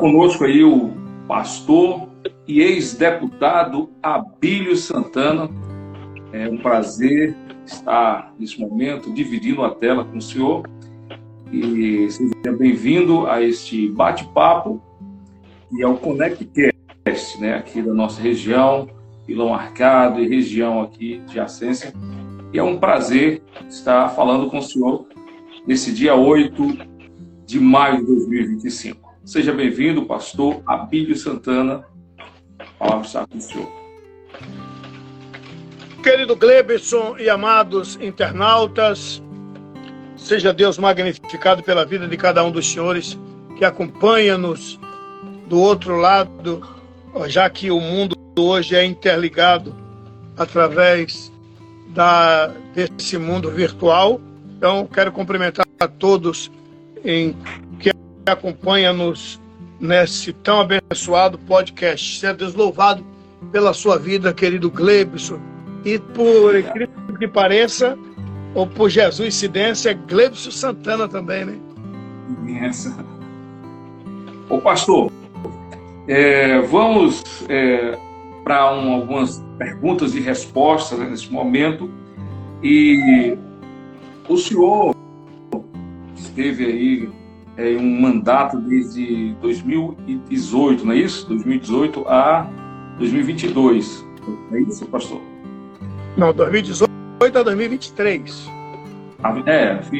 conosco aí o pastor e ex-deputado Abílio Santana. É um prazer estar nesse momento dividindo a tela com o senhor. E seja bem-vindo a este bate-papo, que é o ConectCast, né, aqui da nossa região, Pilão Arcado e região aqui de Ascensia. E é um prazer estar falando com o senhor nesse dia 8 de maio de 2025. Seja bem-vindo, pastor Abílio Santana. A palavra está com o senhor. Querido Gleberson e amados internautas, seja Deus magnificado pela vida de cada um dos senhores que acompanha-nos do outro lado, já que o mundo hoje é interligado através desse mundo virtual. Então, quero cumprimentar a todos que acompanham-nos nesse tão abençoado podcast. Seja Deus louvado pela sua vida, querido Gleberson. E por incrível que pareça, ou por Jesus incidência, é Gleberson Santana também, né? Essa. Ô pastor, vamos para algumas perguntas e respostas, né, nesse momento. E o senhor esteve aí em um mandato desde 2018, não é isso? 2018 a 2022. Não é isso, pastor? Não, 2018 a 2023.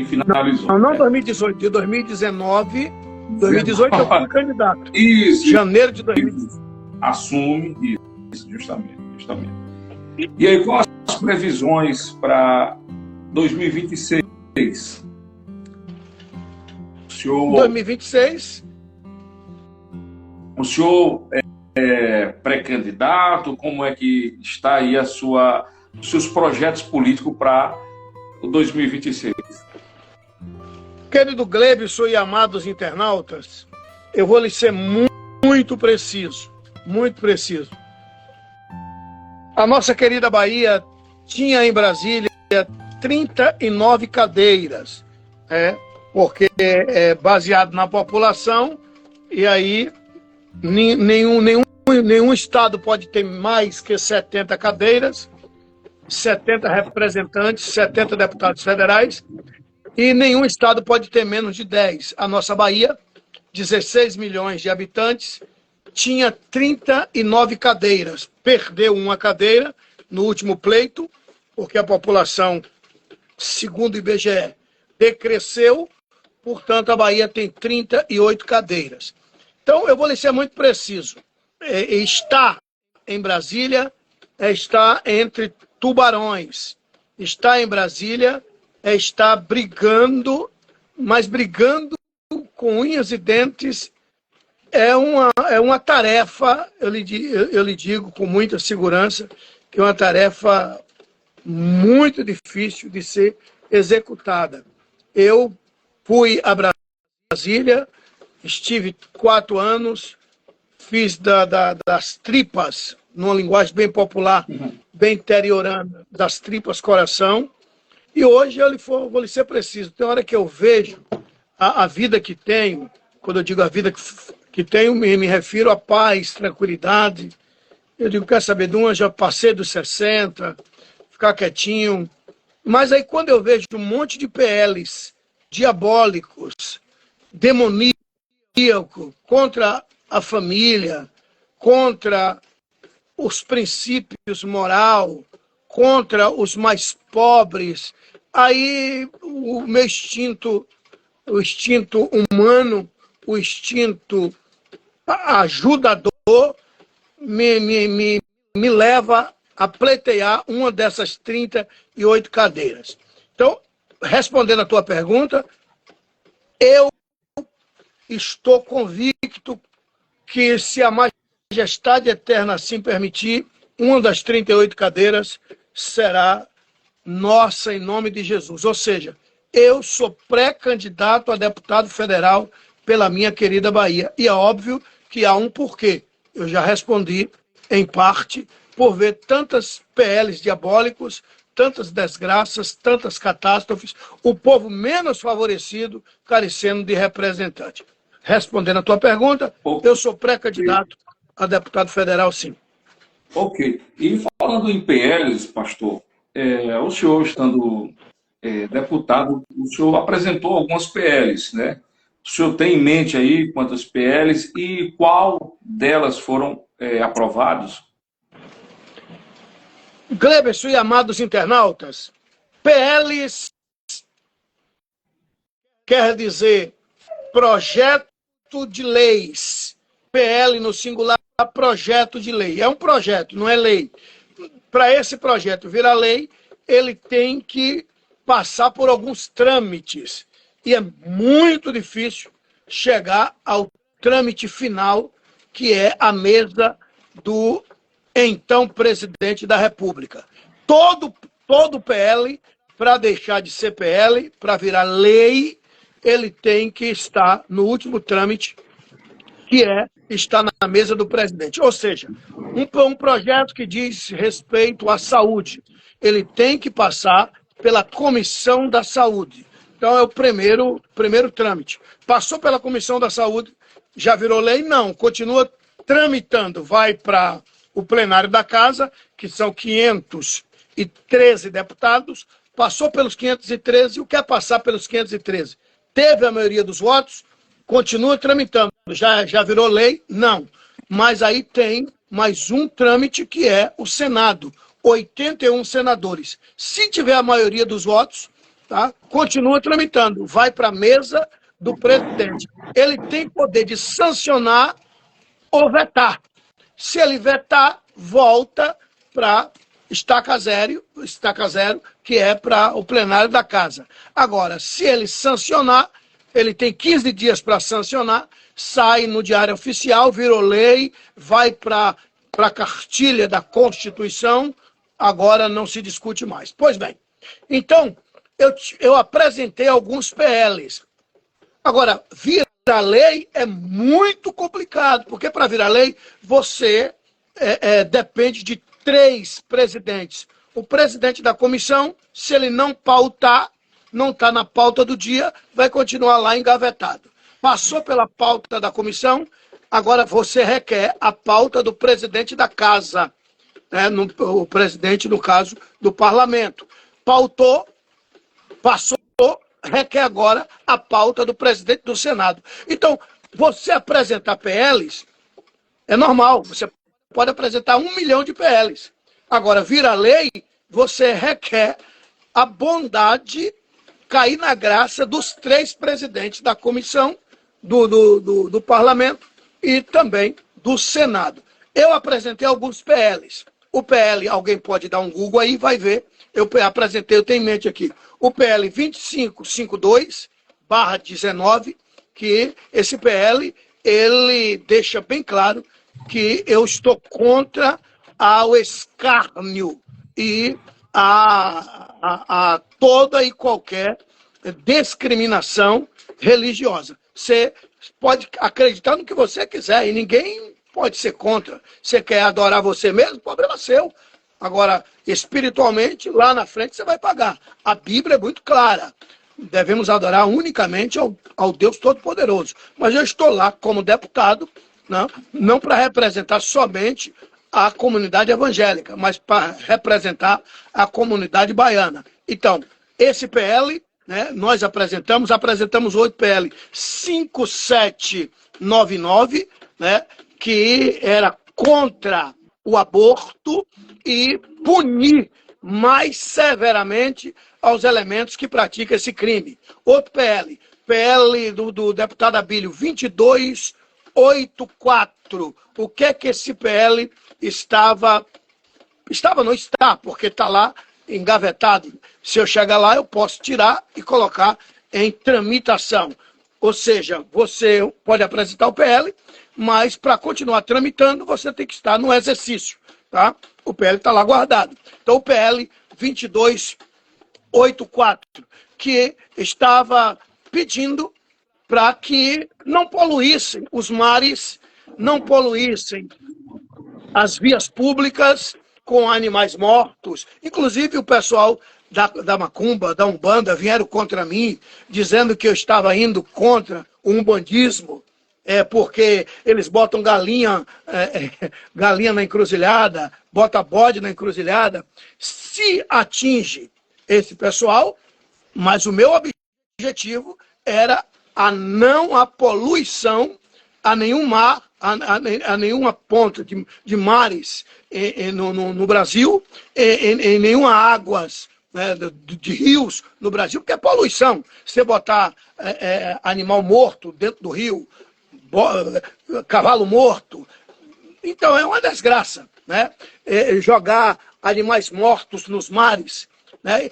Finalizou. Não 2018, de 2019. 2018 eu fui candidato. Isso. Janeiro de 2018. Assume isso, justamente. E aí, quais as previsões para 2026? O 2026. O senhor é pré-candidato? Como é que está aí os seus projetos políticos para o 2026? Querido Gleberson e amados internautas, eu vou lhe ser muito preciso, muito preciso. A nossa querida Bahia tinha em Brasília 39 cadeiras, porque é baseado na população, e aí nenhum estado pode ter mais que 70 cadeiras, 70 representantes, 70 deputados federais, e nenhum estado pode ter menos de 10. A nossa Bahia, 16 milhões de habitantes, tinha 39 cadeiras. Perdeu uma cadeira no último pleito, porque a população, segundo o IBGE, decresceu, portanto a Bahia tem 38 cadeiras. Então eu vou lhe ser muito preciso. Está em Brasília, está entre tubarões. Está em Brasília, está brigando, mas brigando com unhas e dentes. É uma tarefa, eu lhe digo com muita segurança, que é uma tarefa muito difícil de ser executada. Eu fui a Brasília, estive 4 anos, fiz das tripas, numa linguagem bem popular, bem interiorana, das tripas coração. E hoje vou lhe ser preciso. Tem hora que eu vejo a vida que tenho, quando eu digo a vida que tenho, me refiro a paz, tranquilidade. Eu digo, quer saber de uma, já passei dos 60, ficar quietinho. Mas aí quando eu vejo um monte de PLs diabólicos, demoníacos, contra a família, contra os princípios moral, contra os mais pobres, aí o meu instinto, o instinto humano, o instinto ajudador me leva a pleitear uma dessas 38 cadeiras. Então, respondendo a tua pergunta, eu estou convicto que, se a Majestade Eterna assim permitir, uma das 38 cadeiras será nossa em nome de Jesus. Ou seja, eu sou pré-candidato a deputado federal pela minha querida Bahia. E é óbvio que há um porquê. Eu já respondi, em parte, por ver tantas PLs diabólicos, tantas desgraças, tantas catástrofes, o povo menos favorecido carecendo de representante. respondendo a tua pergunta, eu sou pré-candidato a deputado federal, sim. Ok. E falando em PLs, pastor, o senhor estando deputado, o senhor apresentou algumas PLs, né? O senhor tem em mente aí quantas PLs e qual delas foram aprovados? Gleberson e amados internautas, PLs quer dizer projeto de leis. PL no singular, projeto de lei. É um projeto, não é lei. Para esse projeto virar lei, ele tem que passar por alguns trâmites. E é muito difícil chegar ao trâmite final, que é a mesa do então presidente da República. Todo PL, para deixar de ser PL, para virar lei, ele tem que estar no último trâmite, que está na mesa do presidente. Ou seja, um projeto que diz respeito à saúde, ele tem que passar pela Comissão da Saúde. Então, é o primeiro trâmite. Passou pela Comissão da Saúde, já virou lei? Não, continua tramitando. Vai para o plenário da Casa, que são 513 deputados, passou pelos 513 e quer passar pelos 513. Teve a maioria dos votos, continua tramitando. Já virou lei? Não. Mas aí tem mais um trâmite que é o Senado. 81 senadores. Se tiver a maioria dos votos, tá, continua tramitando. Vai para a mesa do presidente. Ele tem poder de sancionar ou vetar. Se ele vetar, volta para estaca zero, que é para o plenário da Casa. Agora, se ele sancionar, ele tem 15 dias para sancionar, sai no Diário Oficial, virou lei, vai para a cartilha da Constituição, agora não se discute mais. Pois bem, então, eu apresentei alguns PLs. Agora, virar lei é muito complicado, porque para virar lei, você depende de 3 presidentes. O presidente da comissão, se ele não pautar, não está na pauta do dia, vai continuar lá engavetado. Passou pela pauta da comissão, agora você requer a pauta do presidente da Casa, né? O presidente, no caso, do parlamento. Pautou, passou, requer agora a pauta do presidente do Senado. Então, você apresentar PLs é normal, você pode apresentar 1 milhão de PLs. Agora, vira lei, você requer a bondade, cair na graça dos 3 presidentes da comissão, do parlamento e também do Senado. Eu apresentei alguns PLs. O PL, alguém pode dar um Google aí, vai ver. Eu apresentei, eu tenho em mente aqui, o PL 2552/19, que esse PL, ele deixa bem claro que eu estou contra ao escárnio e a toda e qualquer discriminação religiosa. Você pode acreditar no que você quiser e ninguém pode ser contra. Você quer adorar você mesmo? Problema seu. Agora, espiritualmente, lá na frente você vai pagar. A Bíblia é muito clara. Devemos adorar unicamente ao Deus Todo-Poderoso. Mas eu estou lá como deputado, não para representar somente a comunidade evangélica, mas para representar a comunidade baiana. Então, esse PL, né, nós apresentamos 8 PL 5799, né, que era contra o aborto e punir mais severamente aos elementos que praticam esse crime. Outro PL do deputado Abílio 2284. O que é que esse PL não está, porque está lá engavetado. Se eu chegar lá, eu posso tirar e colocar em tramitação. Ou seja, você pode apresentar o PL, mas para continuar tramitando, você tem que estar no exercício. Tá? O PL está lá guardado. Então, o PL 2284, que estava pedindo para que não poluíssem os mares, não poluíssem as vias públicas com animais mortos. Inclusive, o pessoal da Macumba, da Umbanda, vieram contra mim, dizendo que eu estava indo contra o umbandismo. porque eles botam galinha, galinha na encruzilhada, bota bode na encruzilhada, se atinge esse pessoal, mas o meu objetivo era a poluição a nenhum mar, a nenhuma ponta de mares no Brasil, em nenhuma águas, né, de rios no Brasil, porque é poluição. Você botar animal morto dentro do rio, cavalo morto, então é uma desgraça, né? Jogar animais mortos nos mares, né?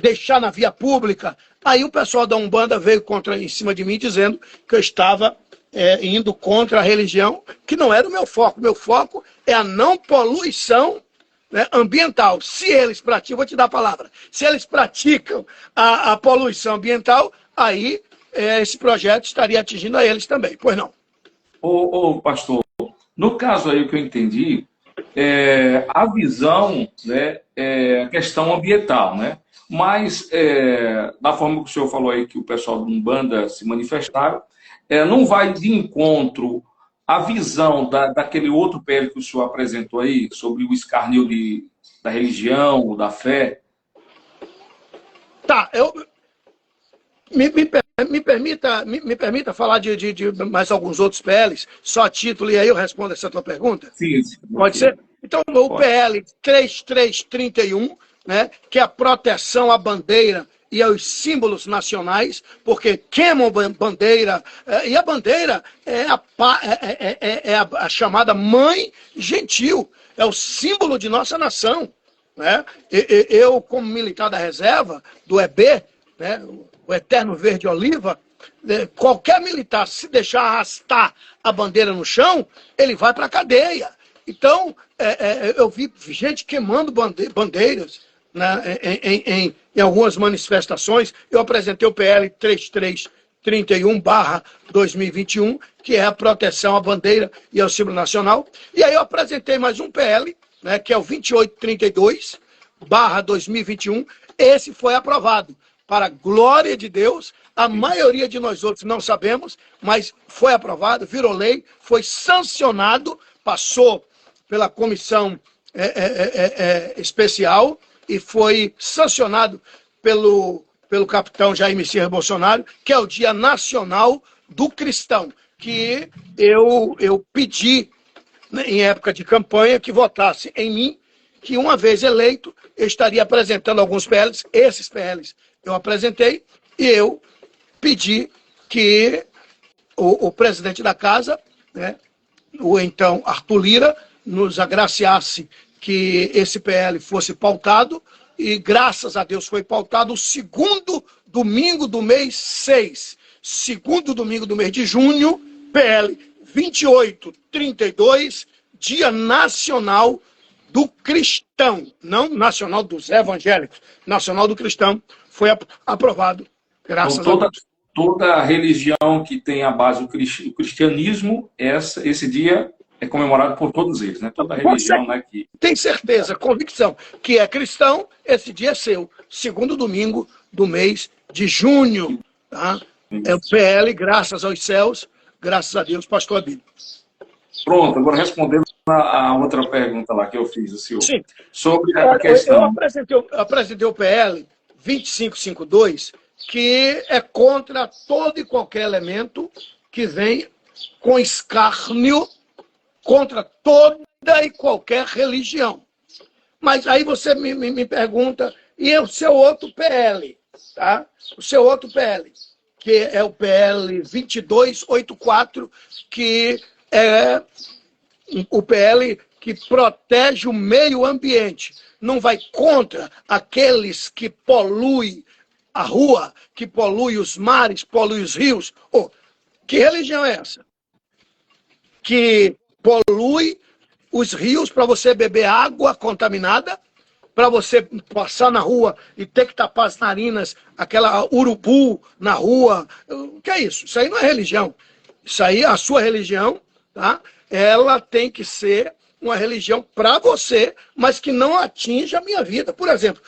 Deixar na via pública. Aí o pessoal da Umbanda veio em cima de mim dizendo que eu estava indo contra a religião, que não era o meu foco. Meu foco é a não poluição, né, ambiental. Se eles praticam, vou te dar a palavra, se eles praticam a poluição ambiental, aí esse projeto estaria atingindo a eles também. Pois não. Ô, pastor, no caso aí o que eu entendi, a visão, né, é a questão ambiental, né? Mas, da forma que o senhor falou aí, que o pessoal do Umbanda se manifestaram, não vai de encontro à visão daquele outro PL que o senhor apresentou aí, sobre o escárnio da religião, da fé? Tá, me permita falar de mais alguns outros PLs, só a título, e aí eu respondo essa tua pergunta? Sim. Pode ser? Então, o PL 3331, né, que é a proteção à bandeira e aos símbolos nacionais, porque queimam bandeira, e a bandeira é a chamada mãe gentil, é o símbolo de nossa nação, né? Eu, como militar da reserva, do EB, né, o Eterno Verde Oliva, qualquer militar, se deixar arrastar a bandeira no chão, ele vai para a cadeia. Então, eu vi gente queimando bandeiras, né, em algumas manifestações. Eu apresentei o PL 3331/2021, que é a proteção à bandeira e ao símbolo nacional. E aí eu apresentei mais um PL, né, que é o 2832/2021. Esse foi aprovado. Para a glória de Deus, a maioria de nós outros não sabemos, mas foi aprovado, virou lei, foi sancionado, passou pela comissão especial e foi sancionado pelo capitão Jair Messias Bolsonaro, que é o Dia Nacional do Cristão, que eu pedi, né, em época de campanha, que votasse em mim, que uma vez eleito, eu estaria apresentando alguns PLs, esses PLs eu apresentei, e eu pedi que o presidente da casa, né, o então Arthur Lira, nos agraciasse que esse PL fosse pautado, e graças a Deus foi pautado o segundo domingo do mês 6, segundo domingo do mês de junho, PL 2832, Dia Nacional do Cristão, não nacional dos evangélicos, nacional do cristão, foi aprovado, graças a Deus. Toda religião que tem a base do cristianismo, esse dia é comemorado por todos eles, né? Toda religião, né, que... Tem certeza, convicção, que é cristão, esse dia é seu, segundo domingo do mês de junho. Tá? É o PL, graças aos céus, graças a Deus, pastor Abílio. Pronto, agora respondendo a outra pergunta lá que eu fiz, o senhor. Sim. Sobre a questão... Eu apresentei o PL 2552, que é contra todo e qualquer elemento que vem com escárnio contra toda e qualquer religião. Mas aí você me pergunta, e o seu outro PL, tá? O seu outro PL, que é o PL 2284, que é o PL que protege o meio ambiente. Não vai contra aqueles que poluem a rua, que poluem os mares, poluem os rios. Oh, que religião é essa? Que polui os rios para você beber água contaminada, para você passar na rua e ter que tapar as narinas, aquela urubu na rua. O que é isso? Isso aí não é religião. Isso aí, a sua religião, tá? Ela tem que ser uma religião para você, mas que não atinja a minha vida. Por exemplo,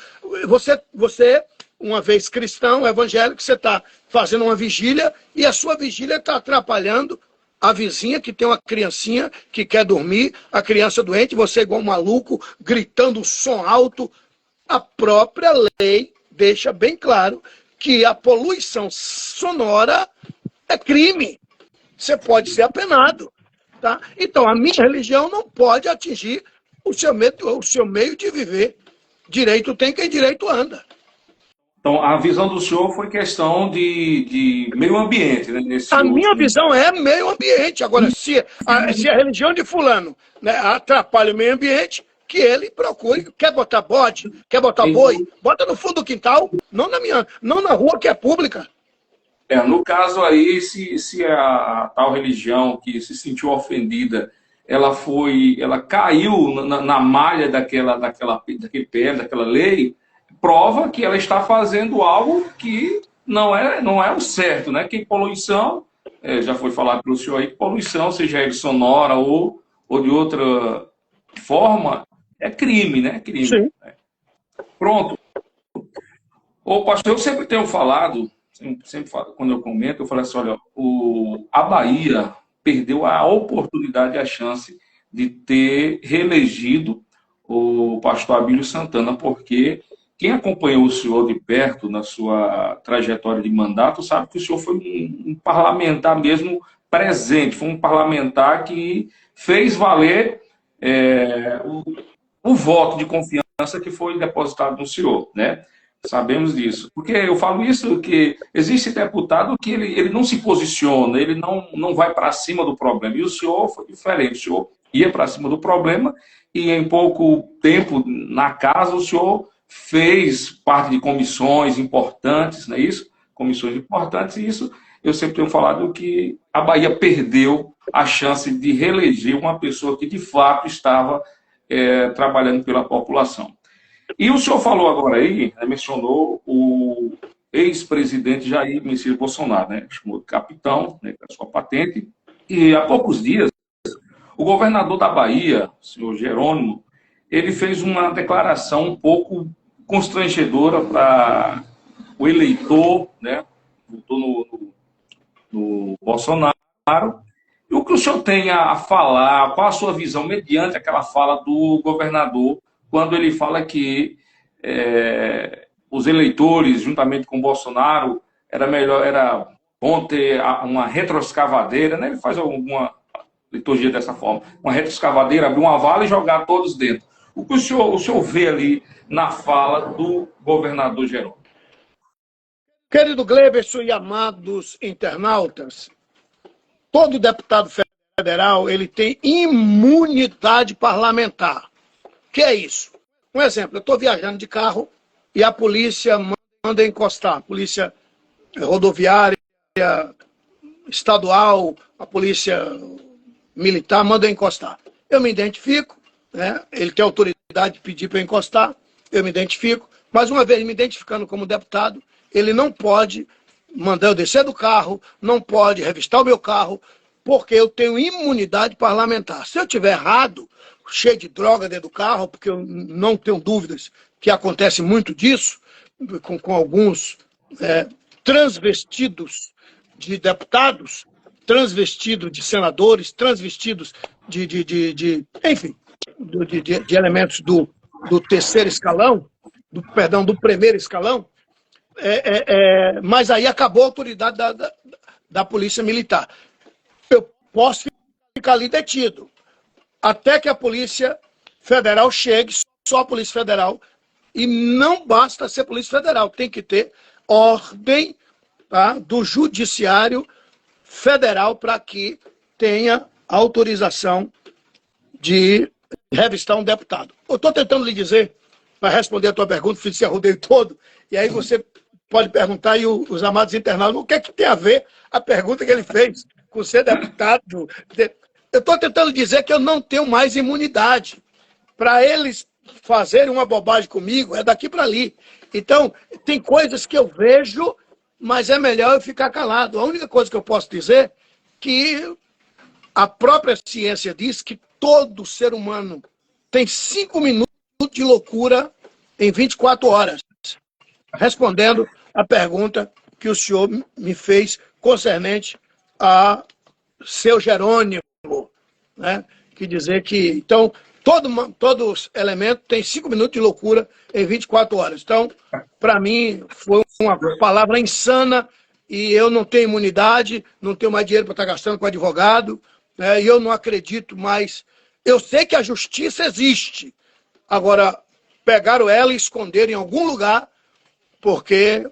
você uma vez cristão, evangélico, você está fazendo uma vigília e a sua vigília está atrapalhando A vizinha que tem uma criancinha que quer dormir, a criança doente, você igual um maluco, gritando som alto. A própria lei deixa bem claro que a poluição sonora é crime. Você pode ser apenado. Tá? Então, a minha religião não pode atingir o seu meio de viver. Direito tem quem direito anda. Então, a visão do senhor foi questão de meio ambiente, né? A minha visão é meio ambiente. Agora, se a religião de fulano, né, atrapalha o meio ambiente, que ele procure. Quer botar bode, quer botar boi, bota no fundo do quintal, não na rua que é pública. No caso aí, se a tal religião que se sentiu ofendida, ela caiu na malha daquele PL, daquela lei, prova que ela está fazendo algo que não é o certo, né? Que poluição, já foi falado pelo senhor aí, que poluição, seja ele sonora ou de outra forma, é crime, né? Crime. Sim. Pronto. Ô, pastor, eu sempre tenho falado, quando eu comento, eu falo assim, olha, a Bahia perdeu a oportunidade, a chance de ter reelegido o pastor Abílio Santana, porque quem acompanhou o senhor de perto na sua trajetória de mandato sabe que o senhor foi um parlamentar mesmo presente, foi um parlamentar que fez valer o voto de confiança que foi depositado no senhor, né? Sabemos disso. Porque eu falo isso, que existe deputado que ele não se posiciona, ele não vai para cima do problema. E o senhor foi diferente, o senhor ia para cima do problema e em pouco tempo na casa o senhor fez parte de comissões importantes, não é isso? Comissões importantes, e isso eu sempre tenho falado que a Bahia perdeu a chance de reeleger uma pessoa que de fato estava trabalhando pela população. E o senhor falou agora aí, mencionou o ex-presidente Jair Messias Bolsonaro, né? Chamou de capitão, né, com a sua patente. E há poucos dias, o governador da Bahia, o senhor Jerônimo, ele fez uma declaração um pouco constrangedora para o eleitor, né? Votou no Bolsonaro. E o que o senhor tem a falar, qual a sua visão mediante aquela fala do governador, quando ele fala que os eleitores, juntamente com o Bolsonaro, era bom ter uma retroescavadeira, né? Ele faz alguma liturgia dessa forma, uma retroescavadeira, abrir uma vala e jogar todos dentro. O que o senhor vê ali na fala do governador Jerônimo? Querido Gleberson e amados internautas, todo deputado federal ele tem imunidade parlamentar. O que é isso? Um exemplo, eu estou viajando de carro e a polícia manda encostar, a polícia rodoviária, estadual, a polícia militar manda encostar. Eu me identifico, né? Ele tem autoridade de pedir para eu encostar, eu me identifico, mas uma vez me identificando como deputado, ele não pode mandar eu descer do carro, não pode revistar o meu carro, porque eu tenho imunidade parlamentar. Se eu tiver errado, cheio de droga dentro do carro, porque eu não tenho dúvidas que acontece muito disso, com alguns transvestidos de deputados, transvestidos de senadores, transvestidos de elementos do terceiro escalão, do primeiro escalão, mas aí acabou a autoridade da Polícia Militar. Eu posso ficar ali detido, até que a Polícia Federal chegue, só a Polícia Federal, e não basta ser Polícia Federal, tem que ter ordem, tá, do Judiciário Federal para que tenha autorização de revistar um deputado. Eu estou tentando lhe dizer, para responder a tua pergunta, fiz esse arrodeio todo, e aí você pode perguntar, e os amados internautas, o que é que tem a ver a pergunta que ele fez com ser deputado? Eu estou tentando dizer que eu não tenho mais imunidade. Para eles fazerem uma bobagem comigo, é daqui para ali. Então, tem coisas que eu vejo, mas é melhor eu ficar calado. A única coisa que eu posso dizer é que a própria ciência diz que todo ser humano tem 5 minutos de loucura em 24 horas. Respondendo a pergunta que o senhor me fez concernente a seu Jerônimo, né? Que dizer que... Então, todo elemento tem 5 minutos de loucura em 24 horas. Então, para mim, foi uma palavra insana e eu não tenho imunidade, não tenho mais dinheiro para estar gastando com advogado, né? E eu não acredito mais. Eu sei que a justiça existe. Agora, pegaram ela e esconderam em algum lugar, porque...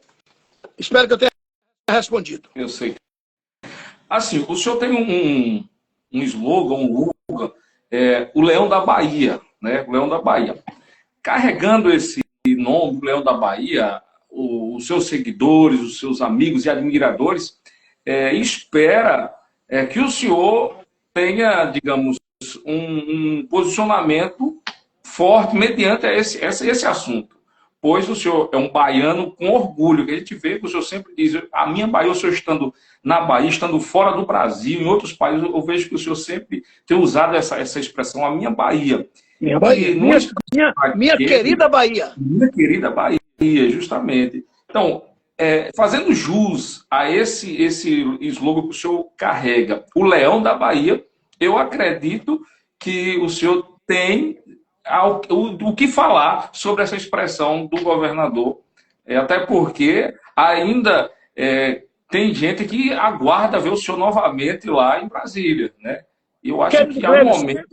Espero que eu tenha respondido. Eu sei. Assim, o senhor tem um slogan, um slogan, o Leão da Bahia, né? O Leão da Bahia. Carregando esse nome, o Leão da Bahia, os seus seguidores, os seus amigos e admiradores, espera que o senhor tenha, digamos, um posicionamento forte mediante esse assunto. Pois o senhor é um baiano com orgulho, que a gente vê que o senhor sempre diz, a minha Bahia, o senhor estando na Bahia, estando fora do Brasil, em outros países, eu vejo que o senhor sempre tem usado essa expressão, a minha Bahia. Minha Bahia. Minha querida Bahia. Minha querida Bahia, justamente. Então, fazendo jus a esse slogan que o senhor carrega, o Leão da Bahia, eu acredito que o senhor tem o que falar sobre essa expressão do governador, até porque ainda tem gente que aguarda ver o senhor novamente lá em Brasília, né? Eu acho que há um momento...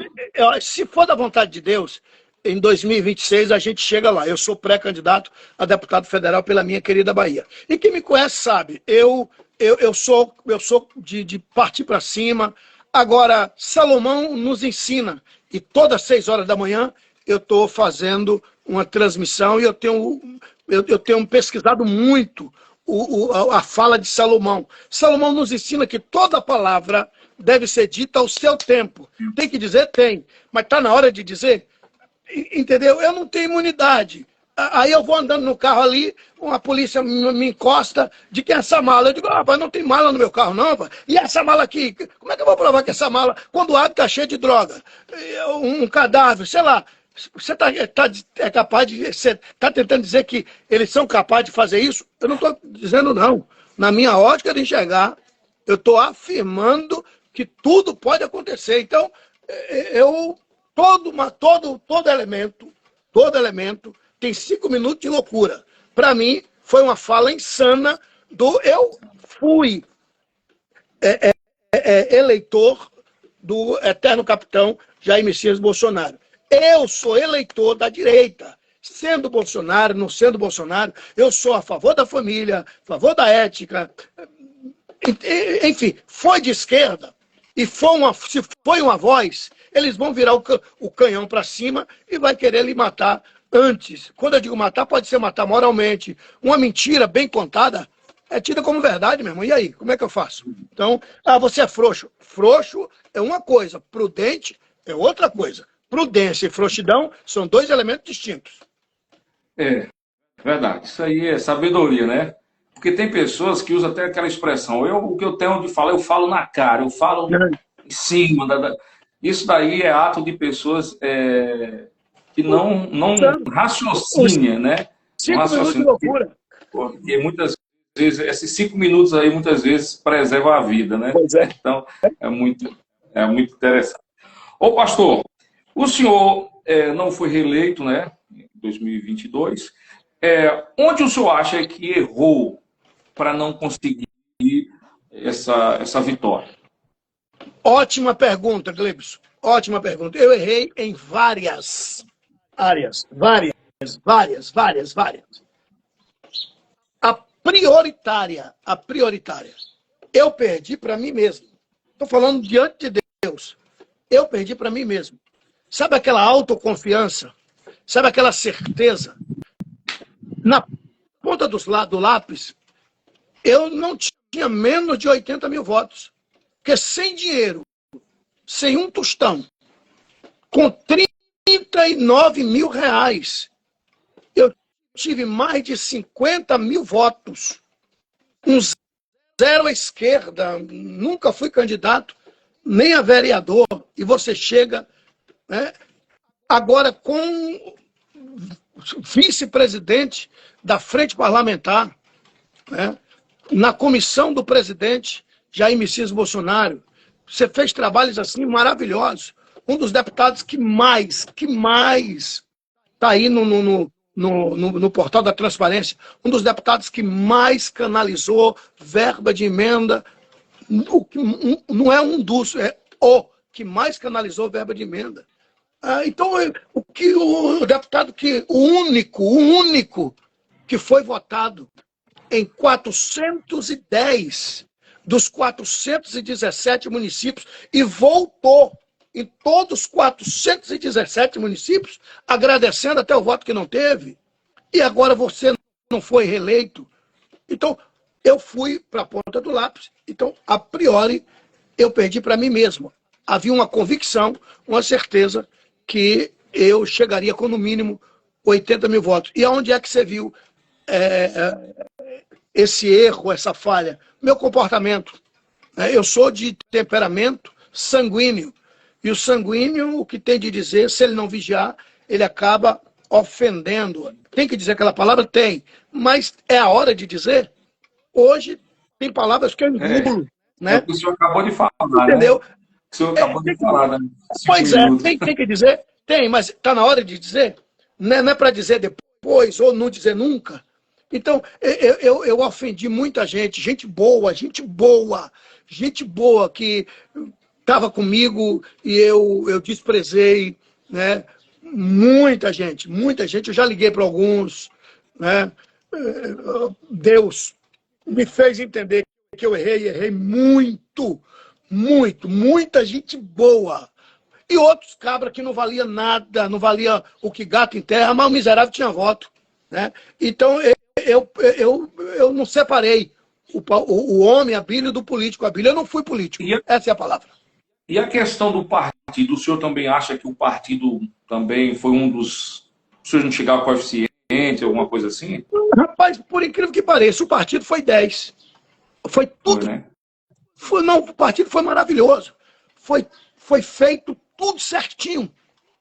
Se for da vontade de Deus, em 2026 a gente chega lá. Eu sou pré-candidato a deputado federal pela minha querida Bahia. E quem me conhece sabe, eu sou de partir para cima. Agora, Salomão nos ensina, e todas 6 horas da manhã eu estou fazendo uma transmissão e eu tenho pesquisado muito a fala de Salomão. Salomão nos ensina que toda palavra deve ser dita ao seu tempo. Tem que dizer? Tem. Mas está na hora de dizer? Entendeu? Eu não tenho imunidade. Aí eu vou andando no carro ali, uma polícia me encosta, de que é essa mala? Eu digo, rapaz, não tem mala no meu carro não, rapaz. E essa mala aqui? Como é que eu vou provar que essa mala, quando abre, está cheia de droga? Um cadáver, sei lá. Você é capaz de... Você está tentando dizer que eles são capazes de fazer isso? Eu não estou dizendo não. Na minha ótica de enxergar, eu estou afirmando que tudo pode acontecer. Então, todo elemento tem 5 minutos de loucura. Para mim, foi uma fala insana eu fui eleitor do eterno capitão Jair Messias Bolsonaro. Eu sou eleitor da direita. Sendo Bolsonaro, não sendo Bolsonaro, eu sou a favor da família, a favor da ética. Enfim, foi de esquerda e se foi uma voz, eles vão virar o canhão para cima e vai querer lhe matar antes. Quando eu digo matar, pode ser matar moralmente. Uma mentira bem contada é tida como verdade, meu irmão. E aí, como é que eu faço? Então, você é frouxo. Frouxo é uma coisa, prudente é outra coisa. Prudência e frouxidão são 2 elementos distintos. Verdade. Isso aí é sabedoria, né? Porque tem pessoas que usam até aquela expressão, o que eu tenho de falar, eu falo na cara, eu falo em cima. Isso daí é ato de pessoas que não raciocinam, né? 5 minutos de loucura. Porque muitas vezes, esses 5 minutos aí, muitas vezes, preservam a vida, né? Pois é. Então, é muito interessante. Ô, pastor, o senhor não foi reeleito, né? Em 2022. Onde o senhor acha que errou para não conseguir essa vitória? Ótima pergunta, Glebson. Ótima pergunta. Eu errei em várias áreas. Várias. A prioritária. Eu perdi para mim mesmo. Estou falando diante de Deus. Eu perdi para mim mesmo. Sabe aquela autoconfiança? Sabe aquela certeza? Na ponta do lápis, eu não tinha menos de 80 mil votos. Porque sem dinheiro, sem um tostão, com 39 mil reais, eu tive mais de 50 mil votos. Um zero à esquerda, nunca fui candidato, nem a vereador. E você chega, né, agora com vice-presidente da Frente Parlamentar, né, na comissão do presidente Jair Messias Bolsonaro. você fez trabalhos assim maravilhosos. Um dos deputados que mais está aí no portal da transparência, um dos deputados que mais canalizou verba de emenda, não é um dos, é o que mais canalizou verba de emenda. Então, o deputado o único que foi votado em 410 dos 417 municípios e voltou em todos os 417 municípios, agradecendo até o voto que não teve, e agora você não foi reeleito. Então, eu fui para a ponta do lápis. Então, a priori, eu perdi para mim mesmo. Havia uma convicção, uma certeza que eu chegaria com, no mínimo, 80 mil votos. E aonde é que você viu esse erro, essa falha? Meu comportamento. Eu sou de temperamento sanguíneo. E o sanguíneo, o que tem de dizer, se ele não vigiar, ele acaba ofendendo. Tem que dizer aquela palavra? Tem. Mas é a hora de dizer? Hoje tem palavras que eu engulo. Né? É o que o senhor acabou de falar. Entendeu? Né? O senhor acabou de falar, né? Pois tem que dizer? Tem, mas está na hora de dizer? Não é para dizer depois ou não dizer nunca. Então, eu ofendi muita gente boa que estava comigo e eu desprezei, né? Muita gente, eu já liguei para alguns, né? Deus me fez entender que eu errei muita gente boa. E outros cabras que não valia nada, não valia o que gato em terra, mas o miserável tinha voto. Né? Então, eu não separei o homem Abílio do político Abílio. Eu não fui político. Essa é a palavra. E a questão do partido, o senhor também acha que o partido também foi um dos... O senhor não chegava ao coeficiente, alguma coisa assim? Rapaz, por incrível que pareça, o partido foi 10. Foi tudo. Foi, né? Não, o partido foi maravilhoso. Foi feito tudo certinho.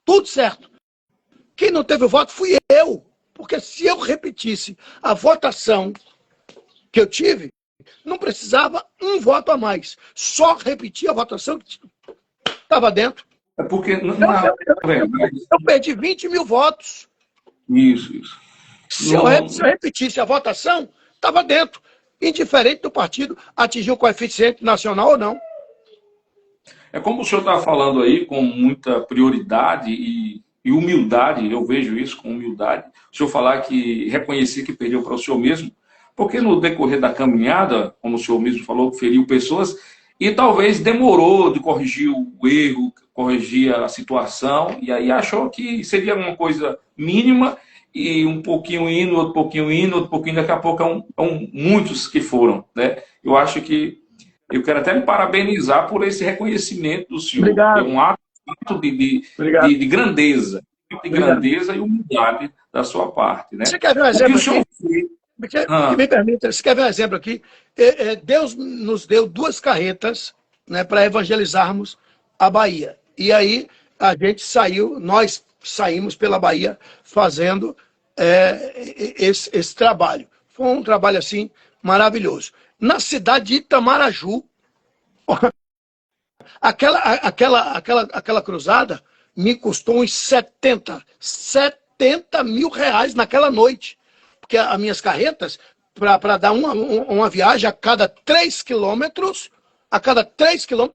Tudo certo. Quem não teve o voto fui eu. Porque se eu repetisse a votação que eu tive, não precisava um voto a mais. Só repetir a votação que estava dentro. É porque... Eu perdi 20 mil votos. Isso. Se eu repetisse a votação, estava dentro. Indiferente do partido atingir o coeficiente nacional ou não. É como o senhor está falando aí, com muita prioridade e humildade, eu vejo isso com humildade, o senhor falar que reconhecer que perdeu para o senhor mesmo, porque no decorrer da caminhada, como o senhor mesmo falou, feriu pessoas e talvez demorou de corrigir o erro, corrigir a situação, e aí achou que seria uma coisa mínima e um pouquinho indo, outro pouquinho, daqui a pouco muitos que foram. Né? Eu acho que eu quero até me parabenizar por esse reconhecimento do senhor. Obrigado. É um ato de grandeza. De grandeza e humildade da sua parte. Né? Você quer ver um exemplo aqui? Me permita, você quer ver um exemplo aqui? Deus nos deu 2 carretas, né, para evangelizarmos a Bahia. E aí nós saímos pela Bahia fazendo esse trabalho. Foi um trabalho assim maravilhoso. Na cidade de Itamaraju, aquela cruzada me custou uns 70 mil reais naquela noite. Porque as minhas carretas, para dar uma viagem a cada 3 quilômetros,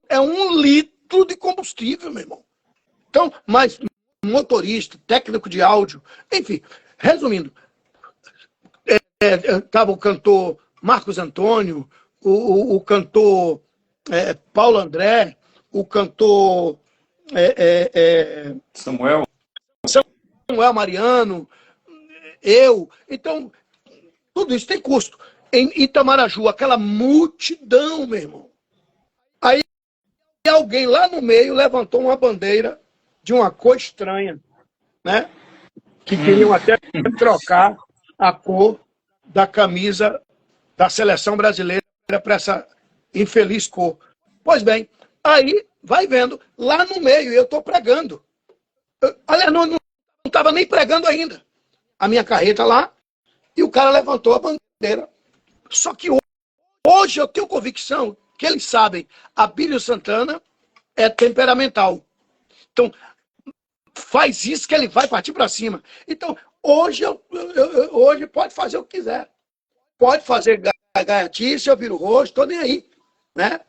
é 1 litro de combustível, meu irmão. Então, mas motorista, técnico de áudio, enfim, resumindo, estava o cantor Marcos Antônio, o cantor Paulo André, o cantor Samuel Mariano, eu. Então, tudo isso tem custo. Em Itamaraju, aquela multidão, meu irmão. Aí alguém lá no meio levantou uma bandeira de uma cor estranha, né? Que queriam até trocar a cor da camisa da seleção brasileira para essa infeliz cor. Pois bem, aí vai vendo, lá no meio, eu estou pregando. Aliás, não estava nem pregando ainda. A minha carreta lá, e o cara levantou a bandeira. Só que hoje eu tenho convicção que eles sabem, Abílio Santana é temperamental. Então, faz isso que ele vai partir para cima. Então, hoje, hoje pode fazer o que quiser. Pode fazer gaiatice, eu viro o rosto, estou nem aí. Né?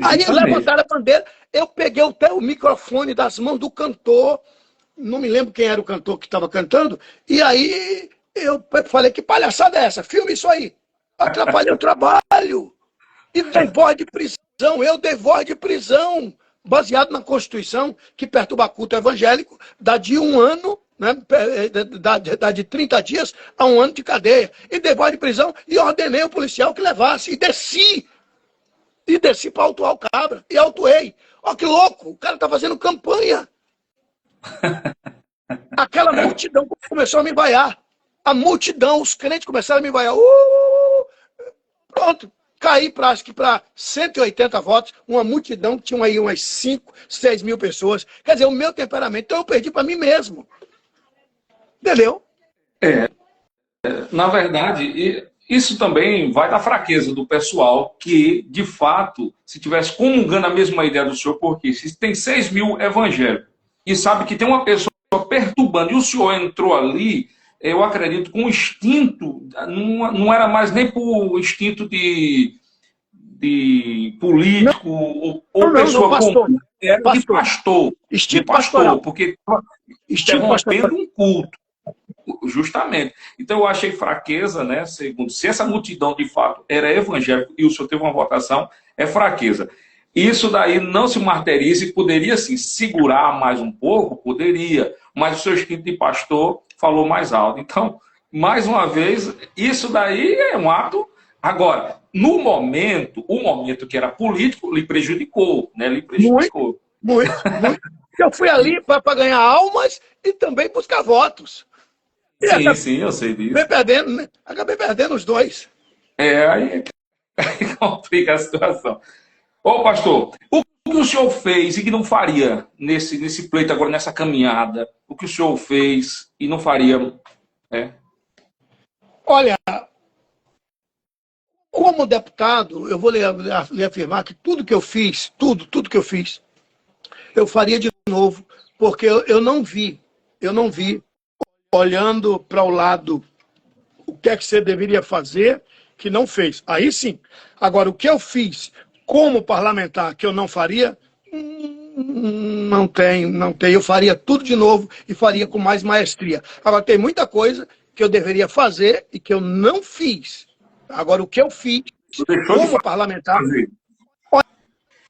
Aí levantaram a bandeira, eu peguei até o microfone das mãos do cantor, não me lembro quem era o cantor que estava cantando, e aí eu falei, que palhaçada é essa? Filme isso aí. Atrapalhei o trabalho. E dei voz de prisão, eu dei voz de prisão, baseado na Constituição, que perturba culto evangélico, dá de 1 ano, né, dá de 30 dias a 1 ano de cadeia. E dei voz de prisão e ordenei o policial que levasse. E desci para autuar o cabra. E autuei. Ó, que louco, o cara tá fazendo campanha. Aquela multidão começou a me vaiar. A multidão, os crentes começaram a me vaiar. Pronto. Caí acho que para 180 votos, uma multidão que tinha aí umas 5, 6 mil pessoas. Quer dizer, o meu temperamento, então eu perdi para mim mesmo. Entendeu? Na verdade, isso também vai da fraqueza do pessoal, que, de fato, se tivesse comungando a mesma ideia do senhor, porque se tem 6 mil evangélicos e sabe que tem uma pessoa perturbando, e o senhor entrou ali, eu acredito, com instinto, não era mais nem por instinto de político ou pessoa comum, era de pastor. Instinto pastoral. Porque interrompendo um culto. Justamente. Então eu achei fraqueza, né? Segundo, se essa multidão de fato era evangélica e o senhor teve uma votação, é fraqueza. Isso daí não se martirize, poderia sim segurar mais um pouco, poderia, mas o seu instinto de pastor falou mais alto. Então, mais uma vez, isso daí é um ato. Agora, no momento, o momento que era político, lhe prejudicou, né? Lhe prejudicou. Muito. Eu fui ali para ganhar almas e também buscar votos. Sim, eu sei disso. Acabei perdendo os dois. Aí complica a situação. Ô, pastor, o que o senhor fez e que não faria nesse pleito agora, nessa caminhada? O que o senhor fez e não faria? Olha, como deputado, eu vou lhe afirmar que tudo que eu fiz, tudo que eu fiz, eu faria de novo, porque eu não vi, olhando para o lado, o que é que você deveria fazer, que não fez. Aí sim. Agora, o que eu fiz como parlamentar que eu não faria, não tem. Eu faria tudo de novo e faria com mais maestria. Agora, tem muita coisa que eu deveria fazer e que eu não fiz. Agora, o que eu fiz como parlamentar,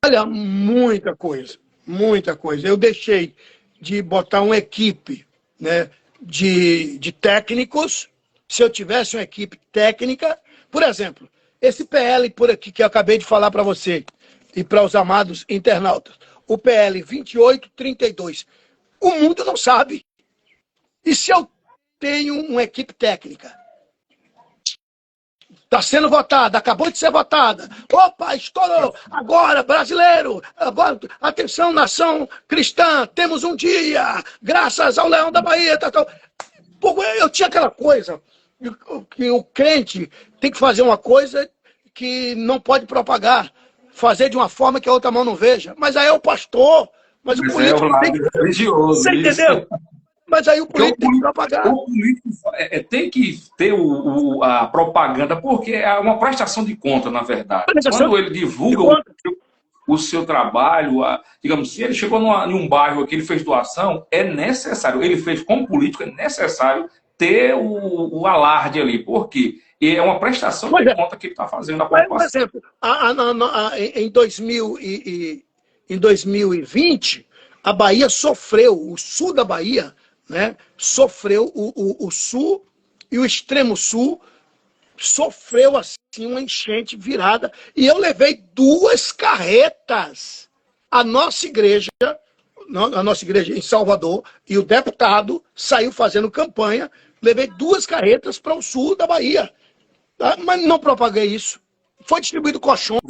olha, muita coisa. Eu deixei de botar uma equipe, né, de técnicos. Se eu tivesse uma equipe técnica, por exemplo, esse PL por aqui que eu acabei de falar para você e para os amados internautas, o PL 2832, o mundo não sabe. E se eu tenho uma equipe técnica? Está sendo votada, acabou de ser votada. Opa, estourou. Agora, brasileiro, agora, atenção, nação cristã, temos um dia, graças ao Leão da Bahia. Eu tinha aquela coisa que o crente tem que fazer uma coisa que não pode propagar, fazer de uma forma que a outra mão não veja. Mas aí é o pastor, mas o político tem que... religioso. Você entendeu? Mas aí o político tem que propagar. O político tem que ter a propaganda, porque é uma prestação de conta, na verdade. Quando ele divulga o seu trabalho, digamos, se ele chegou em um bairro que ele fez doação, é necessário, ele fez como político, é necessário ter o alarde ali. Por quê? E é uma prestação de conta que ele está fazendo. Por exemplo, em 2020, a Bahia sofreu, o sul da Bahia, né, sofreu, o sul e o extremo sul sofreu assim uma enchente virada. E eu levei 2 carretas. A nossa igreja em Salvador, e o deputado saiu fazendo campanha, levei 2 carretas para o sul da Bahia. Tá? Mas não propaguei isso. Foi distribuído colchões.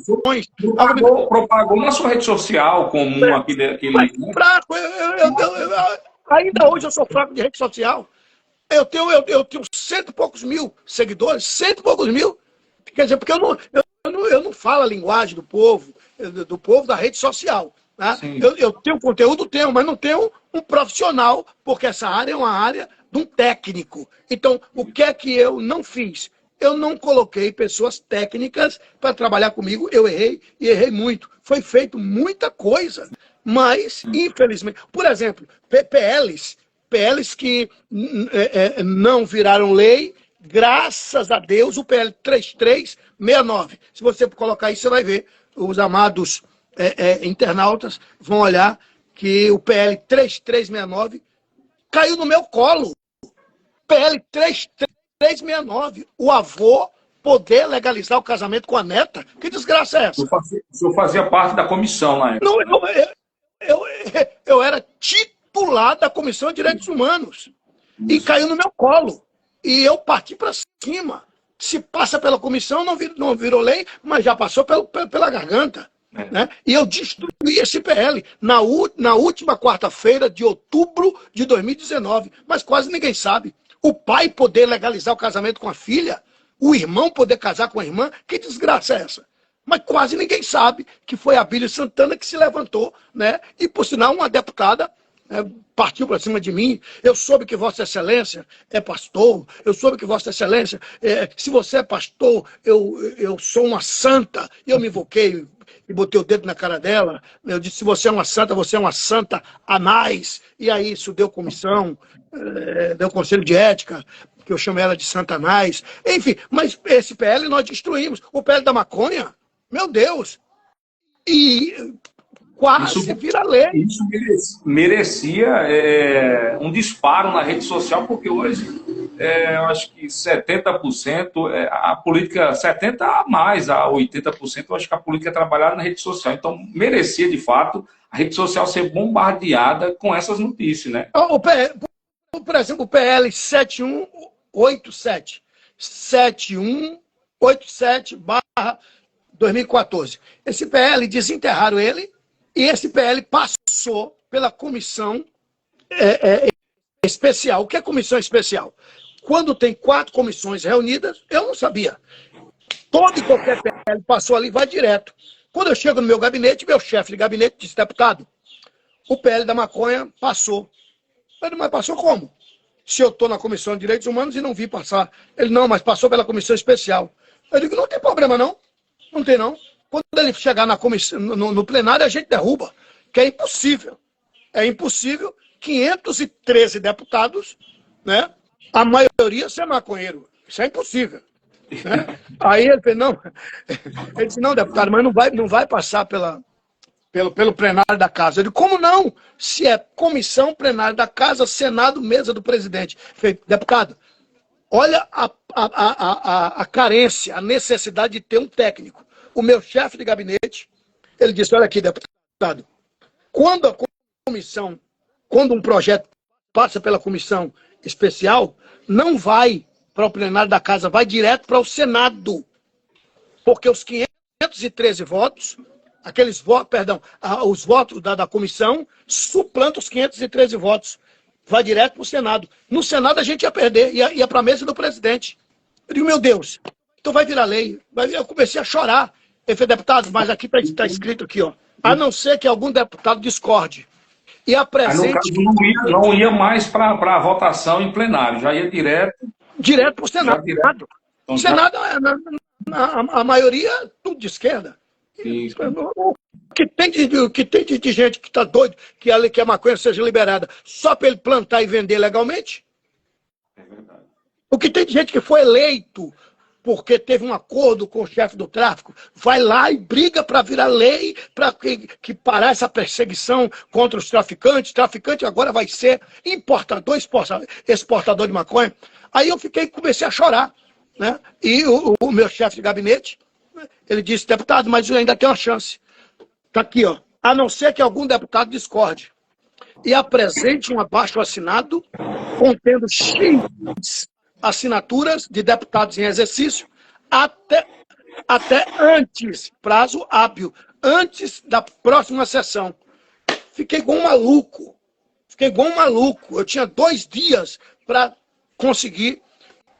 Propagou na sua rede social comum aquele... Fraco. Ainda hoje eu sou fraco de rede social. Eu tenho 100 e poucos mil seguidores, 100 e poucos mil. Quer dizer, porque eu não falo a linguagem do povo da rede social. Né? Eu tenho conteúdo, mas não tenho um profissional, porque essa área é uma área de um técnico. Então, o que é que eu não fiz? Eu não coloquei pessoas técnicas para trabalhar comigo. Eu errei, e errei muito. Foi feito muita coisa, mas, infelizmente... Por exemplo, PLs que não viraram lei, graças a Deus, o PL 3369. Se você colocar isso, você vai ver. Os amados internautas vão olhar que o PL 3369 caiu no meu colo. PL 3369. O avô poder legalizar o casamento com a neta? Que desgraça é essa? O senhor fazia parte da comissão na época. Não, eu era titular da Comissão de Direitos Humanos. Isso. E caiu no meu colo. E eu parti para cima. Se passa pela comissão, não virou lei, mas já passou pela garganta. Né? E eu destruí esse PL na última quarta-feira de outubro de 2019. Mas quase ninguém sabe. O pai poder legalizar o casamento com a filha, o irmão poder casar com a irmã, que desgraça é essa? Mas quase ninguém sabe que foi a Abílio Santana que se levantou, né? E, por sinal, uma deputada partiu para cima de mim. Eu soube que Vossa Excelência é pastor, eu soube que Vossa Excelência, se você é pastor, eu sou uma santa. E eu me invoquei e botei o dedo na cara dela. Eu disse, se você é uma santa a mais. E aí isso deu comissão, deu conselho de ética, que eu chamo ela de Santanás. Enfim, mas esse PL nós destruímos. O PL da maconha, meu Deus. E quase vira lei. Isso merecia um disparo na rede social, porque hoje eu acho que 70%, a política, 70% a mais, a 80%, eu acho que a política é trabalhada na rede social. Então, merecia, de fato, a rede social ser bombardeada com essas notícias, né? Por exemplo, o PL 7187. 7187/2014. Esse PL, desenterraram ele, e esse PL passou pela comissão especial. O que é comissão especial? Quando tem 4 comissões reunidas, eu não sabia. Todo e qualquer PL passou ali, vai direto. Quando eu chego no meu gabinete, meu chefe de gabinete disse, deputado, o PL da maconha passou. Eu disse, mas passou como? Se eu estou na Comissão de Direitos Humanos e não vi passar. Ele, não, mas passou pela comissão especial. Eu digo, não tem problema não. Não tem não. Quando ele chegar na comissão, no plenário, a gente derruba. Que é impossível. É impossível 513 deputados, né? A maioria ser maconheiro. Isso é impossível. Né? Aí ele fez, não. Ele disse, não, deputado, mas não vai passar pelo plenário da casa. Eu digo, como não? Se é comissão, plenário da casa, Senado, mesa do presidente. Falei, deputado, olha a carência, a necessidade de ter um técnico. O meu chefe de gabinete, ele disse, olha aqui, deputado, quando um projeto passa pela comissão especial, não vai para o plenário da casa, vai direto para o Senado. Porque os 513 votos, os votos da comissão suplantam os 513 votos. Vai direto para o Senado. No Senado a gente ia perder, ia para a mesa do presidente. Eu digo, meu Deus, então vai virar lei. Eu comecei a chorar. Ele falou, deputado, mas aqui está escrito aqui, ó. A não ser que algum deputado discorde. E apresente... No caso, não ia mais para a votação em plenário, já ia direto para o Senado. O Senado, a maioria, tudo de esquerda. Isso. O que tem de gente que está doido que a maconha seja liberada só para ele plantar e vender legalmente? É verdade. O que tem de gente que foi eleito porque teve um acordo com o chefe do tráfico, vai lá e briga para virar lei, para que parar essa perseguição contra os traficantes. Traficante agora vai ser importador, exportador de maconha. Aí eu comecei a chorar. Né? E o meu chefe de gabinete, ele disse, deputado, mas ainda tem uma chance. Está aqui, ó. A não ser que algum deputado discorde e apresente um abaixo-assinado contendo X assinaturas de deputados em exercício até antes, prazo hábil, antes da próxima sessão. Fiquei igual um maluco. Eu tinha 2 dias para conseguir,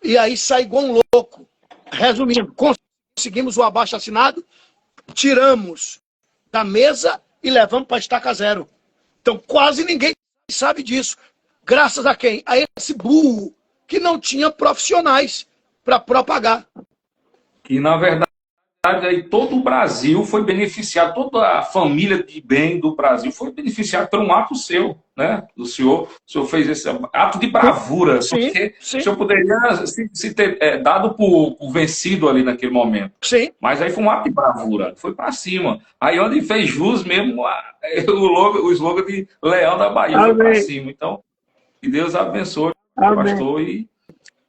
e aí saí igual um louco. Resumindo, conseguimos o abaixo-assinado, tiramos da mesa e levamos para a estaca zero. Então, quase ninguém sabe disso. Graças a quem? A esse burro que não tinha profissionais para propagar. Que, na verdade, aí todo o Brasil foi beneficiado, toda a família de bem do Brasil foi beneficiada por um ato seu, né? Do senhor. O senhor fez esse ato de bravura, Sim, porque sim. o senhor poderia se ter dado por vencido ali naquele momento. Sim. Mas aí foi um ato de bravura, foi para cima. Aí onde fez jus mesmo, o slogan de Leão da Bahia foi para cima. Então, que Deus abençoe o pastor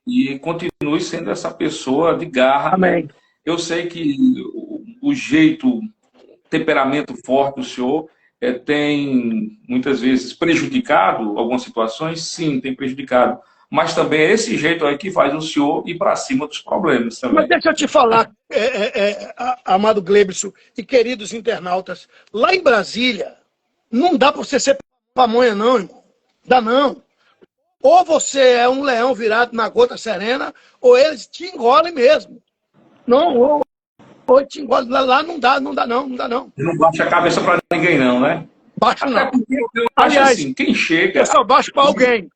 e continue sendo essa pessoa de garra. Amém. Eu sei que o jeito, o temperamento forte do senhor tem, muitas vezes, prejudicado algumas situações. Sim, tem prejudicado. Mas também é esse jeito aí que faz o senhor ir para cima dos problemas também. Mas deixa eu te falar, amado Gleibson e queridos internautas, lá em Brasília, não dá para você ser pamonha não, irmão. Dá não. Ou você é um leão virado na gota serena, ou eles te engolem mesmo. Não, ou te engolem. Lá não dá não. Não baixa a cabeça para ninguém não, né? Baixa não. Até porque eu acho assim, quem chega... Eu só baixo para alguém.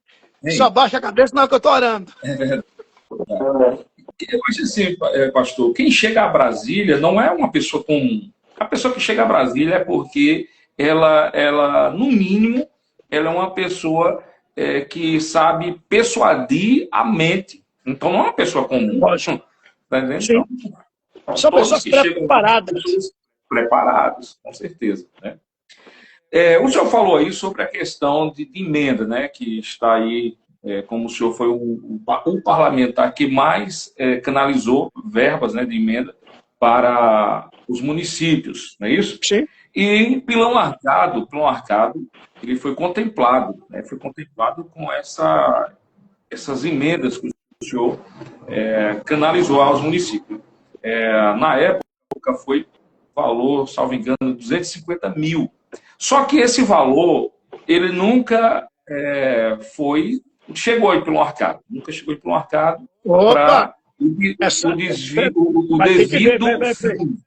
Só baixa a cabeça na hora que eu estou orando. É verdade. Eu acho assim, pastor, quem chega a Brasília não é uma pessoa comum. A pessoa que chega a Brasília é porque ela no mínimo, ela é uma pessoa que sabe persuadir a mente. Então não é uma pessoa comum. Lógico. Tá entendendo? Sim. Então, são pessoas preparadas. Preparadas, com certeza. Né? O senhor falou aí sobre a questão de emenda, né, que está aí, como o senhor foi o parlamentar que mais canalizou verbas, né, de emenda para os municípios, não é isso? Sim. E Pilão Arcado, ele foi contemplado, né, com essas emendas que o senhor canalizou aos municípios. Na época foi valor, salvo engano, 250 mil. Só que esse valor, ele nunca chegou aí pelo arcado. Nunca chegou aí pelo arcado para o desvio, o devido fim.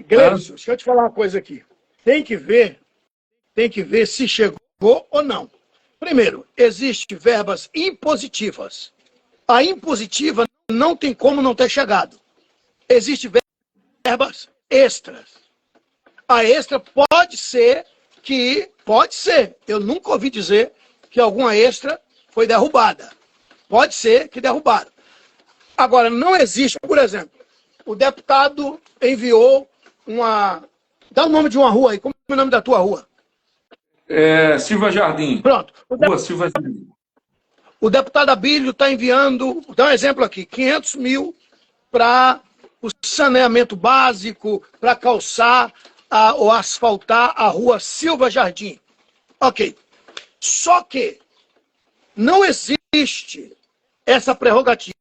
Gleibson, deixa eu te falar uma coisa aqui. Tem que ver se chegou ou não. Primeiro, existem verbas impositivas. A impositiva não tem como não ter chegado. Existem verbas extras. A extra pode ser, eu nunca ouvi dizer que alguma extra foi derrubada. Pode ser que derrubaram. Agora, não existe, por exemplo, o deputado enviou dá o nome de uma rua aí, como é o nome da tua rua? Silva Jardim. Pronto. Rua Silva Jardim. O deputado Abílio está enviando, dá um exemplo aqui, 500 mil para o saneamento básico, para calçar ou asfaltar a rua Silva Jardim. Ok. Só que não existe essa prerrogativa.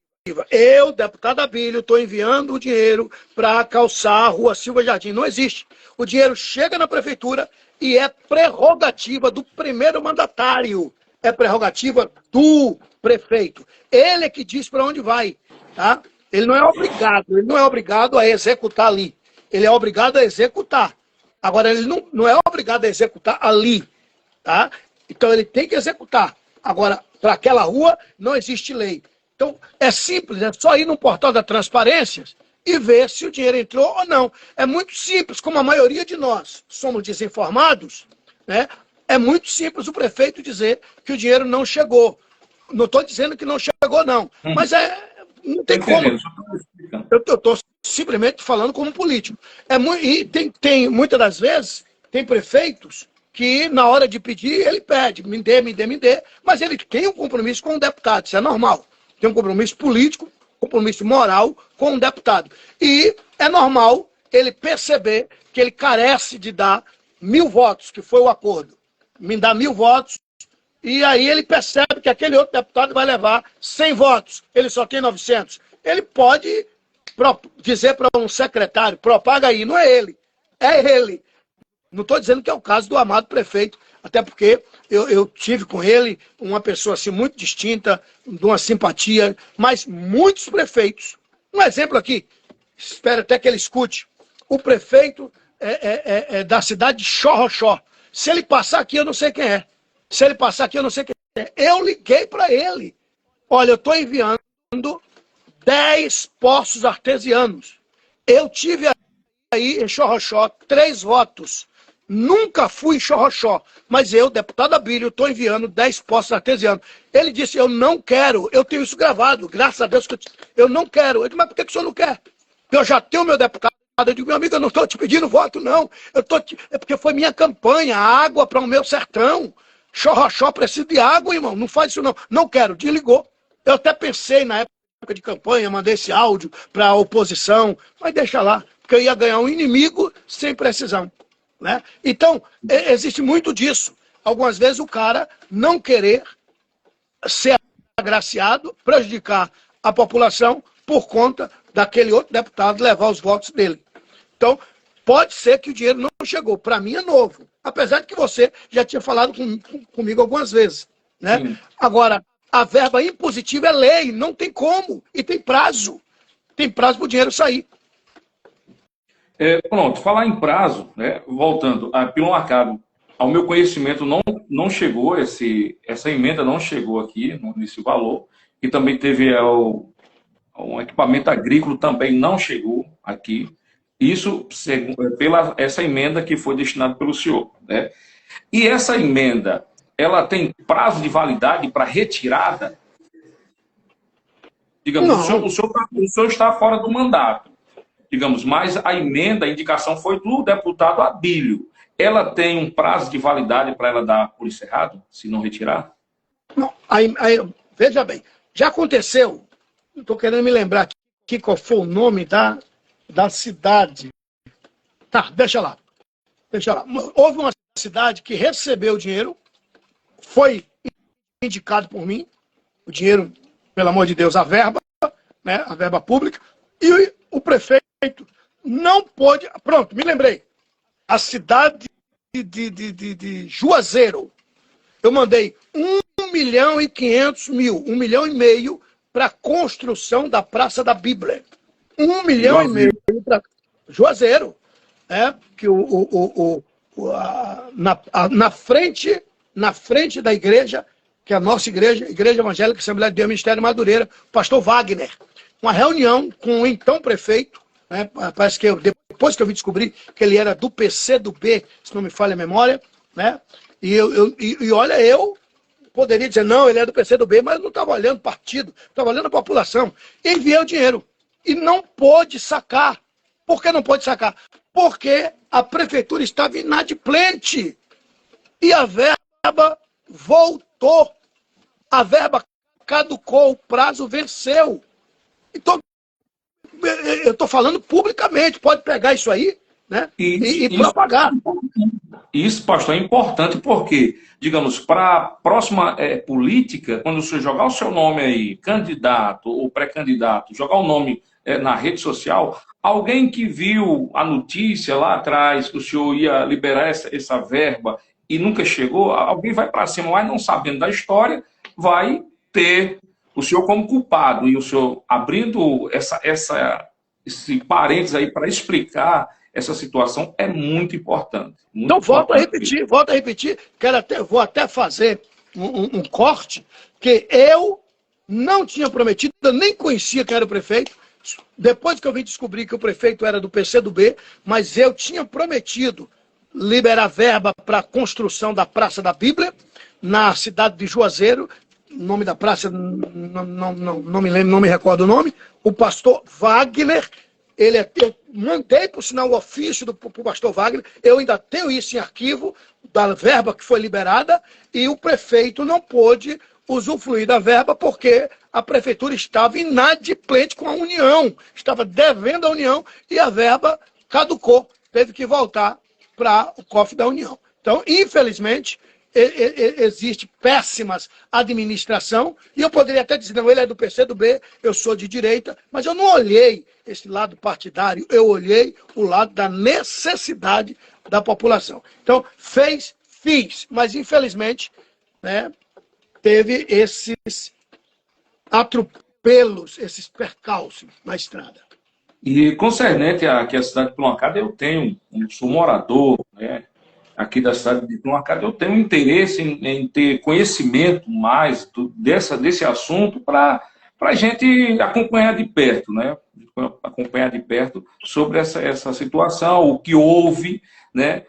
Eu, deputado Abílio, estou enviando o dinheiro para calçar a rua Silva Jardim. Não existe. O dinheiro chega na prefeitura e é prerrogativa do primeiro mandatário. É prerrogativa do prefeito. Ele é que diz para onde vai. Tá? Ele não é obrigado a executar ali. Ele é obrigado a executar. Agora, ele não é obrigado a executar ali. Tá? Então, ele tem que executar. Agora, para aquela rua, não existe lei. Então, é simples, é só ir no portal da transparência e ver se o dinheiro entrou ou não. É muito simples, como a maioria de nós somos desinformados, né? É muito simples o prefeito dizer que o dinheiro não chegou. Não estou dizendo que não chegou, não. Mas não tem como. Eu estou simplesmente falando como político. E tem, muitas das vezes, tem prefeitos que, na hora de pedir, ele pede, me dê, mas ele tem um compromisso com o deputado, isso é normal. Tem um compromisso político, compromisso moral com o deputado. E é normal ele perceber que ele carece de dar 1000 votos, que foi o acordo. Me dá 1000 votos, e aí ele percebe que aquele outro deputado vai levar 100 votos. Ele só tem 900. Ele pode dizer para um secretário, propaga aí, não é ele, é ele. Não estou dizendo que é o caso do amado prefeito, até porque eu tive com ele uma pessoa assim muito distinta, de uma simpatia, mas muitos prefeitos. Um exemplo aqui, espero até que ele escute, o prefeito da cidade de Xorroxó. Se ele passar aqui, eu não sei quem é. Se ele passar aqui, eu não sei quem é. Eu liguei para ele. Olha, eu estou enviando 10 poços artesianos. Eu tive aí em Xorroxó 3 votos. Nunca fui em Xorroxó, mas eu, deputado Abílio, estou enviando 10 poços artesianos. Ele disse, eu não quero, eu tenho isso gravado, graças a Deus que eu não quero. Eu disse, mas por que o senhor não quer? Eu já tenho meu deputado. Eu digo, meu amigo, eu não estou te pedindo voto, não. É porque foi minha campanha, água para o meu sertão. Xorroxó precisa de água, irmão. Não faz isso, não. Não quero. Desligou. Eu até pensei na época de campanha, mandei esse áudio para a oposição, mas deixa lá, porque eu ia ganhar um inimigo sem precisão. Né? Então, existe muito disso. Algumas vezes o cara não querer ser agraciado, prejudicar a população por conta daquele outro deputado levar os votos dele. Então, pode ser que o dinheiro não chegou. Para mim é novo. Apesar de que você já tinha falado comigo algumas vezes. Né? Agora, a verba impositiva é lei, não tem como. E tem prazo. Tem prazo para o dinheiro sair. Pronto, falar em prazo, né? Voltando, pelo marcado, ao meu conhecimento não chegou, essa emenda não chegou aqui nesse valor. E também teve um equipamento agrícola também não chegou aqui. Isso pela essa emenda que foi destinada pelo senhor. Né? E essa emenda, ela tem prazo de validade para retirada? Digamos, o senhor está fora do mandato, digamos, mas a emenda, a indicação foi do deputado Abílio. Ela tem um prazo de validade para ela dar por encerrado, se não retirar? Não, veja bem, já aconteceu, estou querendo me lembrar aqui qual foi o nome da cidade. Tá, deixa lá. Houve uma cidade que recebeu o dinheiro, foi indicado por mim, o dinheiro, pelo amor de Deus, a verba, né, a verba pública, e o prefeito não pôde... Pronto, me lembrei. A cidade de Juazeiro. Eu mandei 1.500.000, 1,5 milhão para a construção da Praça da Bíblia. 1,5 milhão para Juazeiro. Que na frente da igreja, que é a nossa igreja, Igreja Evangélica Assembleia de Deus, Ministério Madureira, o pastor Wagner, uma reunião com o então prefeito, né, parece que depois que eu vim descobrir que ele era do PCdoB, se não me falha a memória, né, e olha, eu poderia dizer, não, ele é do PCdoB, mas eu não estava olhando partido, estava olhando a população. Enviei o dinheiro e não pôde sacar. Por que não pôde sacar? Porque a prefeitura estava inadimplente e a verba voltou. A verba caducou, o prazo venceu. Então, eu estou falando publicamente, pode pegar isso aí, né, e propagar. Isso, pastor, é importante porque, digamos, para a próxima política, quando você jogar o seu nome aí, candidato ou pré-candidato, jogar o nome na rede social, alguém que viu a notícia lá atrás que o senhor ia liberar essa verba e nunca chegou, alguém vai para cima, mas não sabendo da história, vai ter o senhor como culpado. E o senhor abrindo esse parênteses aí para explicar essa situação é muito importante. Então, volto a repetir, vou até fazer um corte, que eu não tinha prometido, eu nem conhecia quem era o prefeito, depois que eu vim descobrir que o prefeito era do PCdoB, mas eu tinha prometido liberar verba para a construção da Praça da Bíblia, na cidade de Juazeiro, o nome da praça, não me lembro, não me recordo o nome, o pastor Wagner, eu mandei, por sinal, o ofício do pastor Wagner, eu ainda tenho isso em arquivo, da verba que foi liberada, e o prefeito não pôde usufruir da verba porque a prefeitura estava inadimplente com a União, estava devendo à União e a verba caducou, teve que voltar para o cofre da União. Então, infelizmente, existe péssimas administração, e eu poderia até dizer, não, ele é do PCdoB, eu sou de direita, mas eu não olhei esse lado partidário, eu olhei o lado da necessidade da população. Então, fiz, mas infelizmente, né, teve esses atropelos, esses percalços na estrada. E concernente aqui à cidade de Plumacada, sou morador, né, aqui da cidade de Plumacada, eu tenho interesse em ter conhecimento mais desse assunto para a gente acompanhar de perto, né? Acompanhar de perto sobre essa situação, o que houve, né?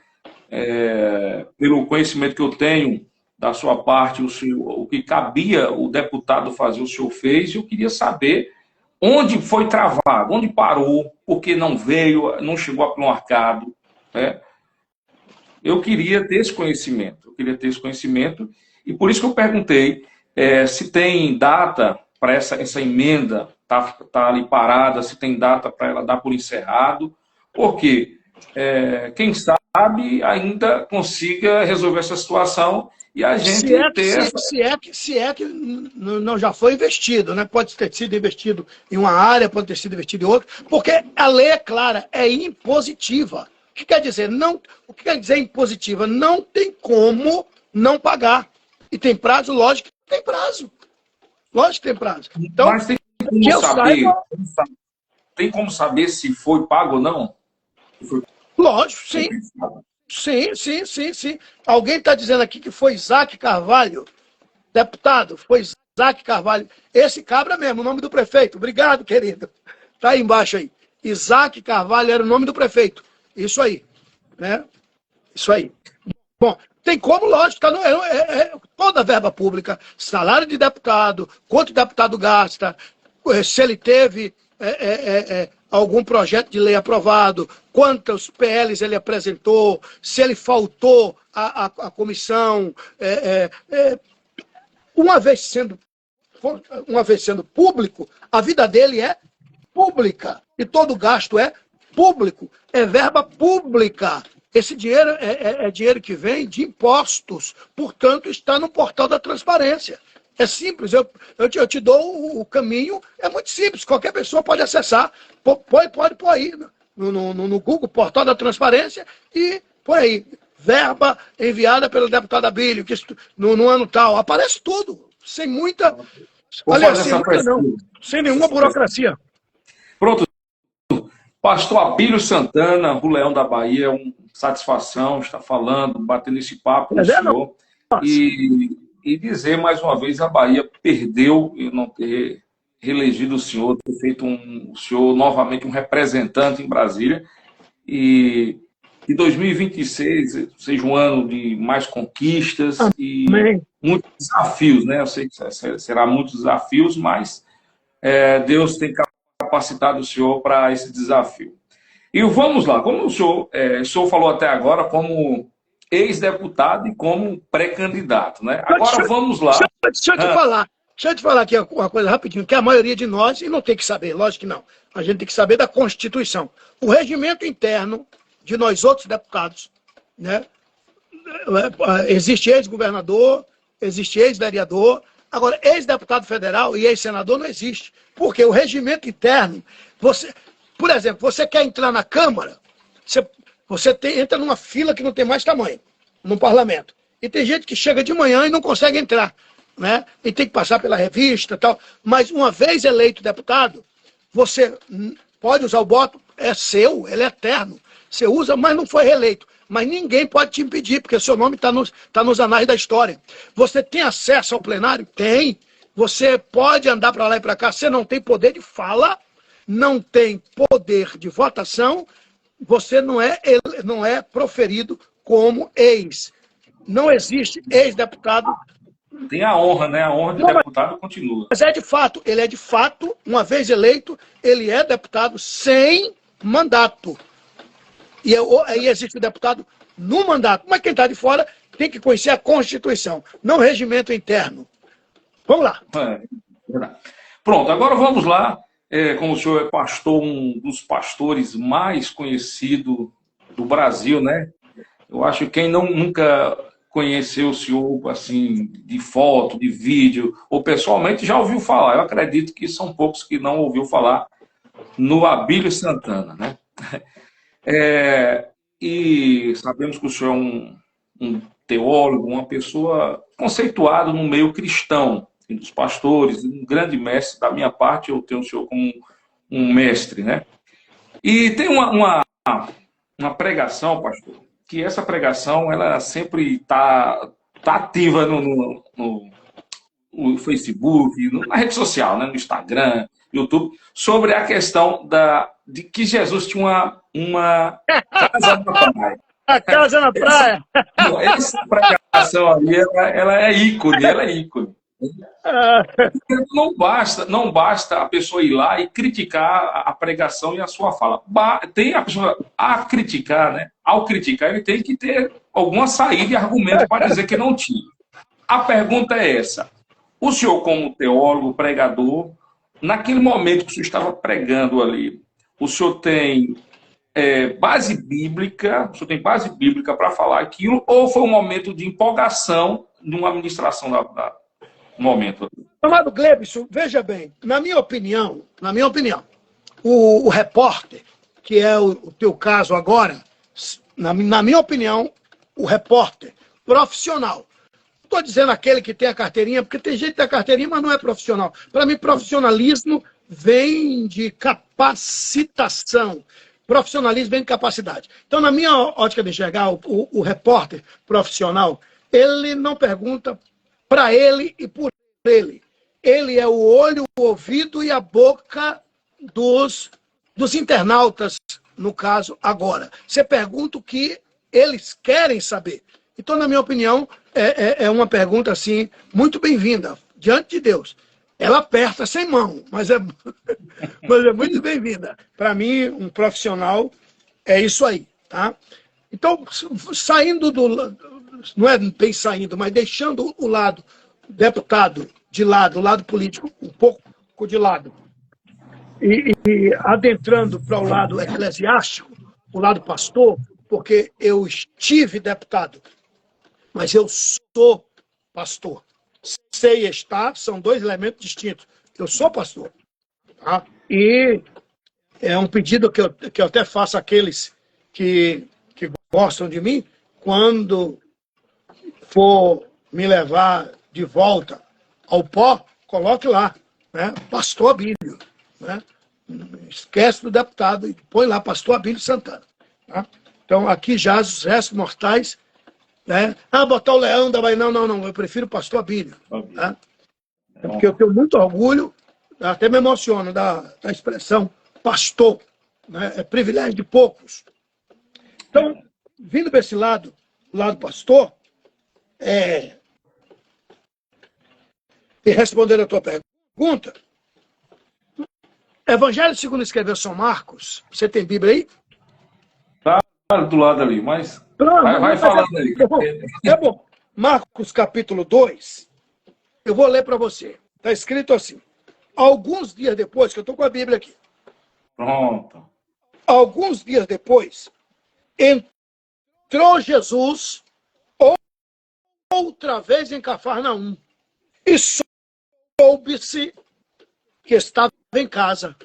Pelo conhecimento que eu tenho da sua parte, o que cabia o deputado fazer, o senhor fez, e eu queria saber onde foi travado, onde parou, porque não veio, não chegou a Plumacado, né? Eu queria ter esse conhecimento, e por isso que eu perguntei se tem data para essa emenda tá ali parada, se tem data para ela dar por encerrado, porque quem sabe ainda consiga resolver essa situação e a gente ter essa... Se é que não já foi investido, né? Pode ter sido investido em uma área, pode ter sido investido em outra, porque a lei é clara, é impositiva. O que quer dizer? O que quer dizer impositiva? Não tem como não pagar. E tem prazo? Lógico que tem prazo. Lógico que tem prazo. Então, mas tem como saber se foi pago ou não? Lógico, sim. Sim. Alguém está dizendo aqui que foi Isaac Carvalho, deputado, foi Isaac Carvalho. Esse cabra mesmo, o nome do prefeito. Obrigado, querido. Está aí embaixo aí. Isaac Carvalho era o nome do prefeito. Isso aí. Né? Isso aí. Bom, tem como, lógico, toda a verba pública, salário de deputado, quanto o deputado gasta, se ele teve algum projeto de lei aprovado, quantos PLs ele apresentou, se ele faltou à comissão, uma vez sendo público, a vida dele é pública, e todo gasto é público, é verba pública. Esse dinheiro é dinheiro que vem de impostos, portanto, está no portal da transparência. É simples, eu te dou o caminho, é muito simples, qualquer pessoa pode acessar, pode pôr aí no Google, portal da transparência, e põe aí, verba enviada pelo deputado Abílio, que no ano tal, aparece tudo, sem muita... Aliás, sem nenhuma burocracia. Pronto. Pastor Abílio Santana, o Leão da Bahia, é uma satisfação estar falando, batendo esse papo com o senhor. E dizer mais uma vez, a Bahia perdeu em não ter reelegido o senhor, ter feito o senhor novamente um representante em Brasília. E que 2026 seja um ano de mais conquistas e muitos desafios, né? Eu sei que será muitos desafios, mas Deus tem capacitado o senhor para esse desafio. E vamos lá, como o senhor falou até agora como ex-deputado e como pré-candidato, né? Agora vamos lá. Deixa eu te falar aqui uma coisa rapidinho, que a maioria de nós, e não tem que saber, lógico que não, a gente tem que saber da Constituição. O regimento interno de nós outros deputados, né? Existe ex-governador, existe ex-vereador, agora ex-deputado federal e ex-senador não existe, porque o regimento interno, por exemplo, você quer entrar na Câmara, você entra numa fila que não tem mais tamanho, no parlamento. E tem gente que chega de manhã e não consegue entrar, né? E tem que passar pela revista e tal. Mas uma vez eleito deputado, você pode usar o voto, é seu, ele é eterno. Você usa, mas não foi reeleito. Mas ninguém pode te impedir, porque seu nome está nos anais da história. Você tem acesso ao plenário? Tem. Você pode andar para lá e para cá, você não tem poder de fala, não tem poder de votação, você não é proferido como ex. Não existe ex-deputado. Tem a honra, né? A honra de deputado continua. Mas ele é de fato, uma vez eleito, ele é deputado sem mandato. E aí existe o deputado no mandato. Mas quem está de fora tem que conhecer a Constituição, não o regimento interno. Vamos lá. Pronto, agora vamos lá. Como o senhor é pastor, um dos pastores mais conhecidos do Brasil, né? Eu acho que quem nunca conheceu o senhor assim, de foto, de vídeo, ou pessoalmente, já ouviu falar. Eu acredito que são poucos que não ouviu falar no Abílio Santana, né? E sabemos que o senhor é um teólogo, uma pessoa conceituada no meio cristão, dos pastores, um grande mestre. Da minha parte, eu tenho o senhor como um mestre, né? E tem uma pregação, pastor, que essa pregação ela sempre tá ativa no Facebook, na rede social, né, no Instagram, YouTube, sobre a questão de que Jesus tinha uma casa na praia. A casa na praia. Essa pregação ali, ela é ícone, ela é ícone. Não basta a pessoa ir lá e criticar a pregação e a sua fala. Tem a pessoa a criticar, né? Ao criticar, ele tem que ter alguma saída e argumento para dizer que não tinha. A pergunta é essa. O senhor, como teólogo, pregador, naquele momento que o senhor estava pregando ali, o senhor tem base bíblica, o senhor tem base bíblica para falar aquilo, ou foi um momento de empolgação numa administração do momento? Amado Glebson, veja bem, na minha opinião, o repórter, que é o teu caso agora, na minha opinião, o repórter profissional. Estou dizendo aquele que tem a carteirinha, porque tem gente que tem a carteirinha, mas não é profissional. Para mim, profissionalismo vem de capacitação. Profissionalismo vem de capacidade. Então, na minha ótica de enxergar, o repórter profissional, ele não pergunta para ele e por ele. Ele é o olho, o ouvido e a boca dos internautas, no caso, agora. Você pergunta o que eles querem saber. Então, na minha opinião, é uma pergunta, assim, muito bem-vinda, diante de Deus. Ela aperta sem mão, mas é muito bem-vinda. Para mim, um profissional é isso aí, tá? Então, saindo não é bem saindo, mas deixando o lado deputado de lado, o lado político um pouco de lado, e adentrando para o lado eclesiástico, o lado pastor, porque eu estive deputado, mas eu sou pastor. Sei estar são dois elementos distintos. Eu sou pastor. Tá? E é um pedido que eu até faço àqueles que gostam de mim, quando for me levar de volta ao pó, coloque lá, né? Pastor Abílio. Né? Esquece do deputado e põe lá Pastor Abílio Santana. Tá? Então, aqui jaz os restos mortais. Né? Botar o leão da Bahia. Não. Eu prefiro Pastor Abílio. Tá? Porque eu tenho muito orgulho, até me emociono da expressão pastor. Né? É privilégio de poucos. Então, vindo para esse lado, o lado pastor, e respondendo a tua pergunta, Evangelho segundo escreveu São Marcos, você tem Bíblia aí? Tá do lado ali, mas vai falando aí. É bom. Marcos capítulo 2, eu vou ler para você. Está escrito assim, alguns dias depois, que eu estou com a Bíblia aqui. Pronto. Alguns dias depois, entrou Jesus outra vez em Cafarnaum e soube-se que estava em casa.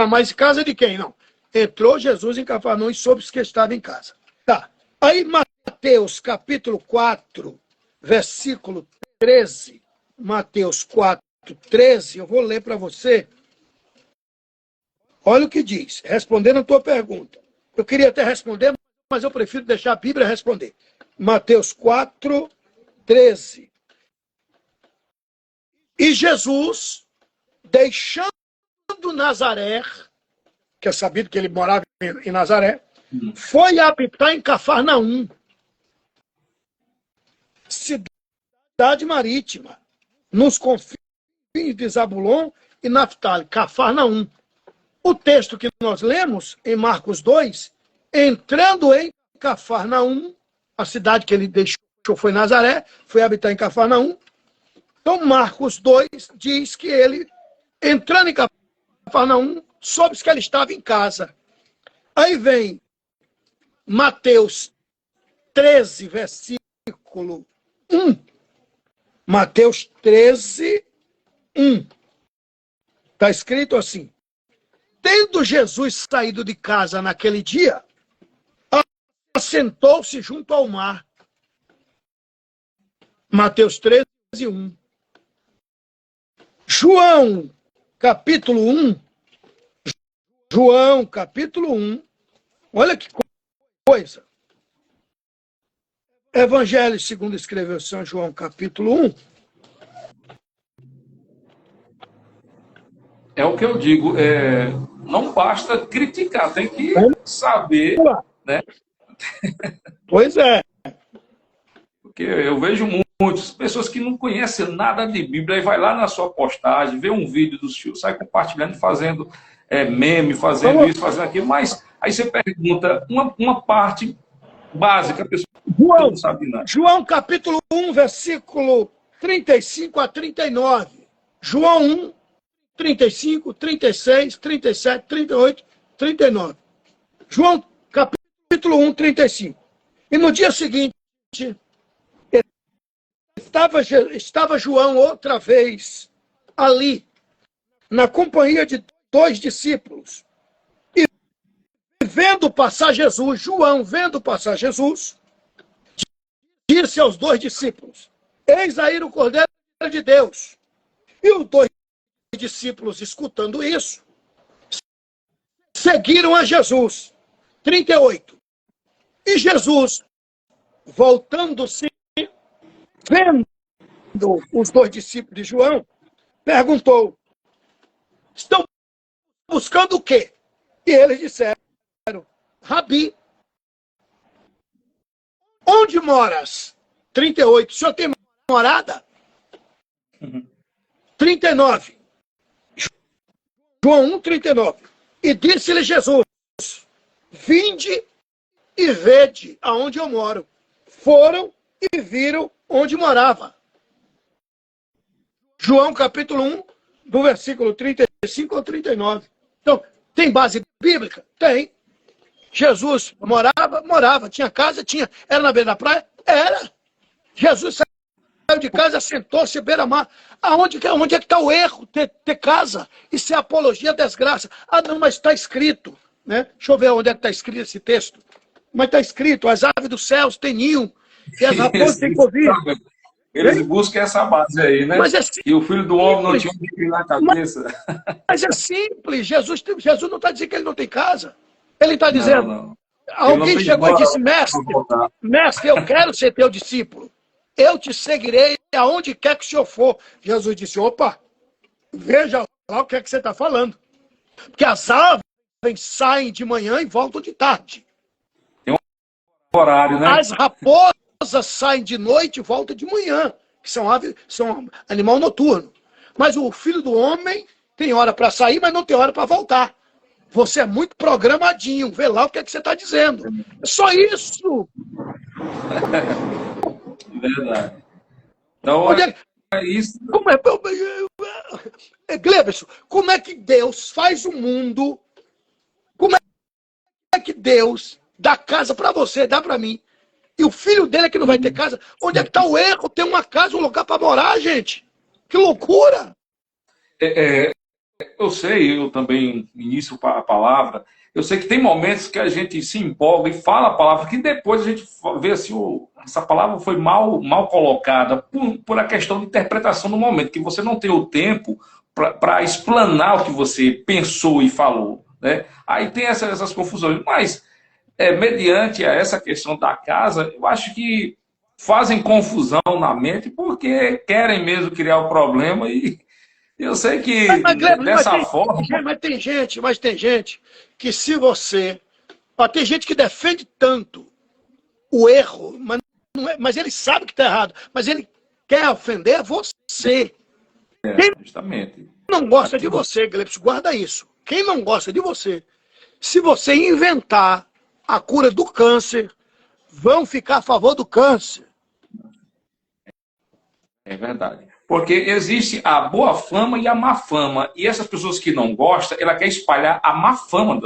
Mas casa de quem? Não. Entrou Jesus em Cafarnaum e soube-se que estava em casa. Tá. Aí Mateus capítulo 4, versículo 13. Mateus 4, 13. Eu vou ler para você. Olha o que diz, respondendo a tua pergunta. Eu queria até responder, mas eu prefiro deixar a Bíblia responder. Mateus 4, 13. E Jesus, deixando Nazaré, que é sabido que ele morava em Nazaré, foi habitar em Cafarnaum, cidade marítima, nos confins de Zabulon e Naftali, Cafarnaum. O texto que nós lemos em Marcos 2, entrando em Cafarnaum, a cidade que ele deixou foi Nazaré, foi habitar em Cafarnaum. Então, Marcos 2 diz que ele, entrando em Cafarnaum, soube que ele estava em casa. Aí vem Mateus 13, versículo 1. Mateus 13, 1. Está escrito assim. Tendo Jesus saído de casa naquele dia, assentou-se junto ao mar. Mateus 13, 1. João, capítulo 1. João, capítulo 1. Olha que coisa. Evangelho segundo escreveu São João, capítulo 1. É o que eu digo, não basta criticar, tem que saber, né? Pois é. Porque eu vejo muitas pessoas que não conhecem nada de Bíblia, e vai lá na sua postagem, vê um vídeo do senhor, sai compartilhando, fazendo meme, fazendo isso, fazendo aquilo, mas aí você pergunta uma parte básica, a pessoa não sabe nada. João capítulo 1, versículo 35 a 39. João 1, 35, 36, 37, 38, 39. João capítulo 1, 35. E no dia seguinte, estava João outra vez ali, na companhia de 2 discípulos. E vendo passar Jesus, João vendo passar Jesus, disse aos 2 discípulos: eis aí o Cordeiro de Deus. E os 2 discípulos, escutando isso, seguiram a Jesus. 38. E Jesus, voltando-se, vendo os 2 discípulos de João, perguntou: estão buscando o quê? E eles disseram: Rabi, onde moras? 38. O senhor tem morada? 39. João 1, 39. E disse-lhe Jesus: vinde e vede aonde eu moro. Foram e viram onde morava. João capítulo 1, do versículo 35 ao 39. Então, tem base bíblica? Tem. Jesus morava, tinha casa, tinha. Era na beira da praia? Era. Jesus saiu de casa, sentou-se à beira-mar. Onde é que está o erro ter casa? Isso é apologia à desgraça. Ah, não, mas está escrito. Né? Deixa eu ver onde é que está escrito esse texto. Mas está escrito: as aves dos céus têm ninho, e as raposas têm covil. Eles buscam essa base aí, né? Mas é simples. E o filho do homem não tinha um bico na cabeça. Mas é simples. Jesus não está dizendo que ele não tem casa. Ele está dizendo... Não. Alguém chegou e disse: mestre, eu quero ser teu discípulo. Eu te seguirei aonde quer que o senhor for. Jesus disse: opa, veja lá o que é que você está falando. Porque as aves saem de manhã e voltam de tarde. Tem um horário, né? As raposas saem de noite e voltam de manhã, que são animal noturno. Mas o filho do homem tem hora para sair, mas não tem hora para voltar. Você é muito programadinho. Vê lá o que é que você está dizendo. É só isso. Verdade. Então, é isso. Gleberson, como é que Deus faz o mundo? Como é que Deus dá casa para você, dá para mim? E o filho dele é que não vai ter casa? Onde é que está o erro? Tem uma casa, um lugar para morar, gente. Que loucura! Eu sei, eu também inicio a palavra, eu sei que tem momentos que a gente se empolga e fala a palavra, que depois a gente vê assim, essa palavra foi mal colocada por a questão de interpretação no momento, que você não tem o tempo para explanar o que você pensou e falou. Né? Aí tem essas confusões, mas mediante a essa questão da casa, eu acho que fazem confusão na mente porque querem mesmo criar o problema e eu sei que dessa forma... Mas tem gente que se você... tem gente que defende tanto o erro, mas ele sabe que está errado, mas ele quer ofender você. Justamente. Quem não gosta de você, Gleibson, guarda isso. Quem não gosta de você, se você inventar a cura do câncer, vão ficar a favor do câncer. É verdade. Porque existe a boa fama e a má fama. E essas pessoas que não gostam, ela quer espalhar a má fama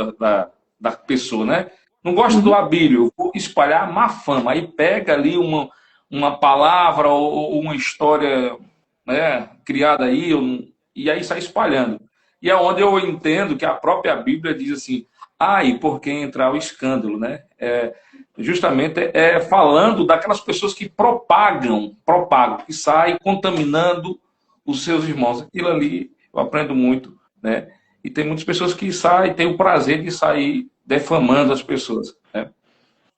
da pessoa, né? Não gosta do Abílio, vou espalhar a má fama. Aí pega ali uma palavra ou uma história, né, criada aí, e aí sai espalhando. E é onde eu entendo que a própria Bíblia diz assim: ai, por quem entrar o escândalo, né? Justamente falando daquelas pessoas que propagam, que saem contaminando os seus irmãos. Aquilo ali eu aprendo muito né? E tem muitas pessoas que saem, têm o prazer de sair defamando as pessoas, né?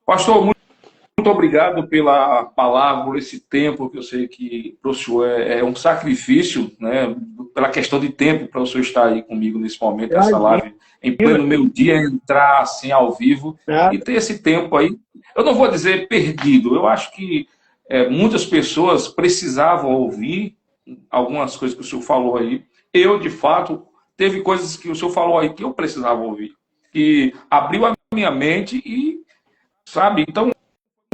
Pastor, muito obrigado pela palavra, por esse tempo, que eu sei que para o senhor é um sacrifício, né? Pela questão de tempo para o senhor estar aí comigo nesse momento, essa live, em pleno meu dia, entrar assim ao vivo e ter esse tempo aí. Eu não vou dizer perdido, eu acho que muitas pessoas precisavam ouvir algumas coisas que o senhor falou aí. Eu, de fato, teve coisas que o senhor falou aí que eu precisava ouvir, que abriu a minha mente e, sabe, então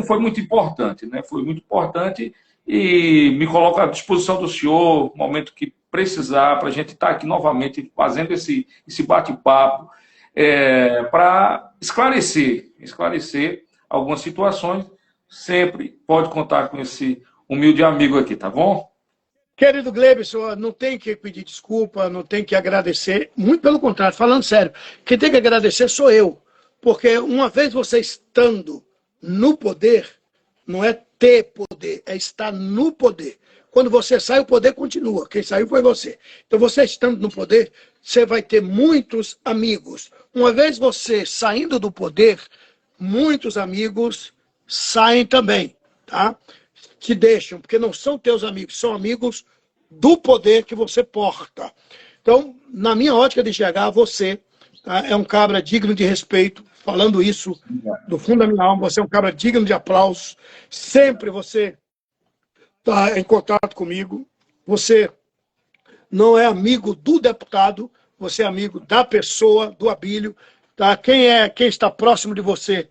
foi muito importante, né? Foi muito importante e me coloco à disposição do senhor, no momento que precisar, para a gente estar aqui novamente fazendo esse bate-papo, para esclarecer algumas situações. Sempre pode contar com esse humilde amigo aqui, tá bom? Querido Gleibson, não tem que pedir desculpa, não tem que agradecer, muito pelo contrário, falando sério, quem tem que agradecer sou eu, porque uma vez você estando no poder, não é ter poder, é estar no poder. Quando você sai, o poder continua, quem saiu foi você. Então você estando no poder, você vai ter muitos amigos. Uma vez você saindo do poder, muitos amigos saem também, tá? Te deixam, porque não são teus amigos, são amigos do poder que você porta. Então, na minha ótica de enxergar, você tá, é um cabra digno de respeito, falando isso do fundo da minha alma, você é um cabra digno de aplausos, sempre você está em contato comigo, você não é amigo do deputado, você é amigo da pessoa, do Abílio, tá? Quem está próximo de você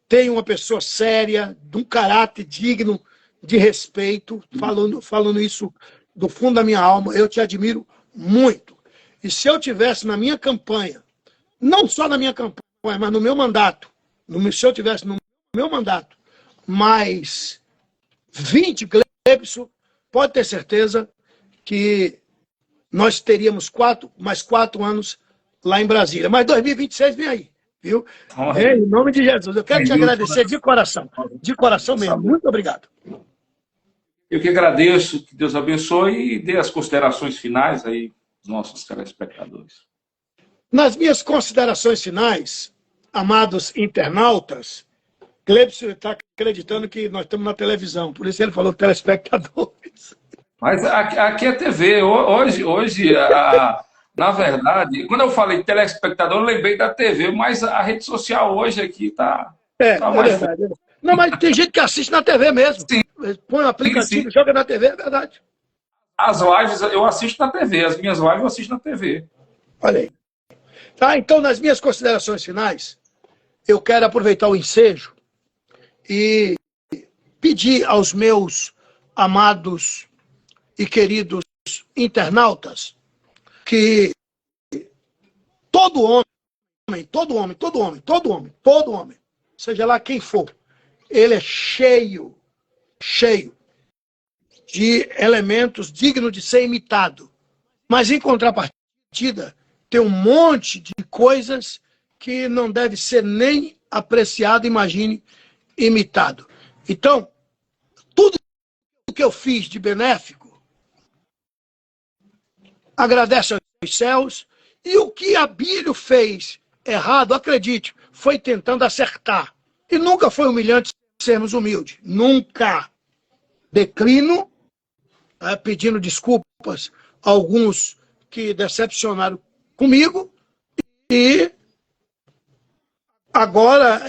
tem uma pessoa séria, de um caráter digno de respeito, falando isso do fundo da minha alma, eu te admiro muito. E se eu tivesse na minha campanha, não só na minha campanha, mas no meu mandato, se eu tivesse no meu mandato, mais 20 Gleibson, pode ter certeza que nós teríamos mais 4 anos lá em Brasília. Mas 2026 vem aí, viu? Em nome de Jesus. Eu quero te agradecer de coração mesmo. Muito obrigado. Eu que agradeço, que Deus abençoe e dê as considerações finais aí aos nossos telespectadores. Nas minhas considerações finais, amados internautas, Gleibson está acreditando que nós estamos na televisão, por isso ele falou telespectadores. Mas aqui é TV. Hoje na verdade, quando eu falei telespectador, eu lembrei da TV, mas a rede social hoje aqui está mais verdade. Não, mas tem gente que assiste na TV mesmo. Sim. Põe um aplicativo, joga na TV, é verdade. As lives eu assisto na TV, as minhas lives eu assisto na TV. Olha aí. Tá, então, nas minhas considerações finais, eu quero aproveitar o ensejo e pedir aos meus amados e queridos internautas que todo homem, seja lá quem for, ele é cheio de elementos dignos de ser imitado. Mas, em contrapartida, tem um monte de coisas que não deve ser nem apreciado, imagine, imitado. Então, tudo que eu fiz de benéfico, agradeço aos céus, e o que Abílio fez errado, acredite, foi tentando acertar. E nunca foi humilhante sermos humildes. Nunca. Declino, pedindo desculpas a alguns que decepcionaram comigo, e agora,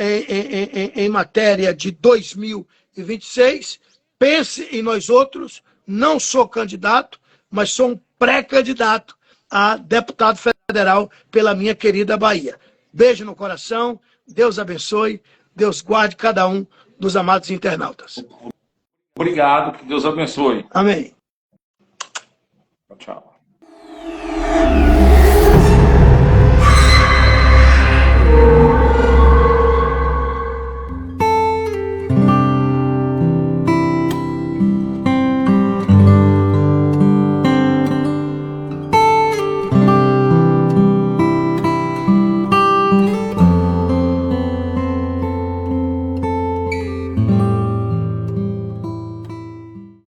em matéria de 2026, pense em nós outros, não sou candidato, mas sou um pré-candidato a deputado federal pela minha querida Bahia. Beijo no coração, Deus abençoe, Deus guarde cada um dos amados internautas. Obrigado, que Deus abençoe. Amém. Tchau.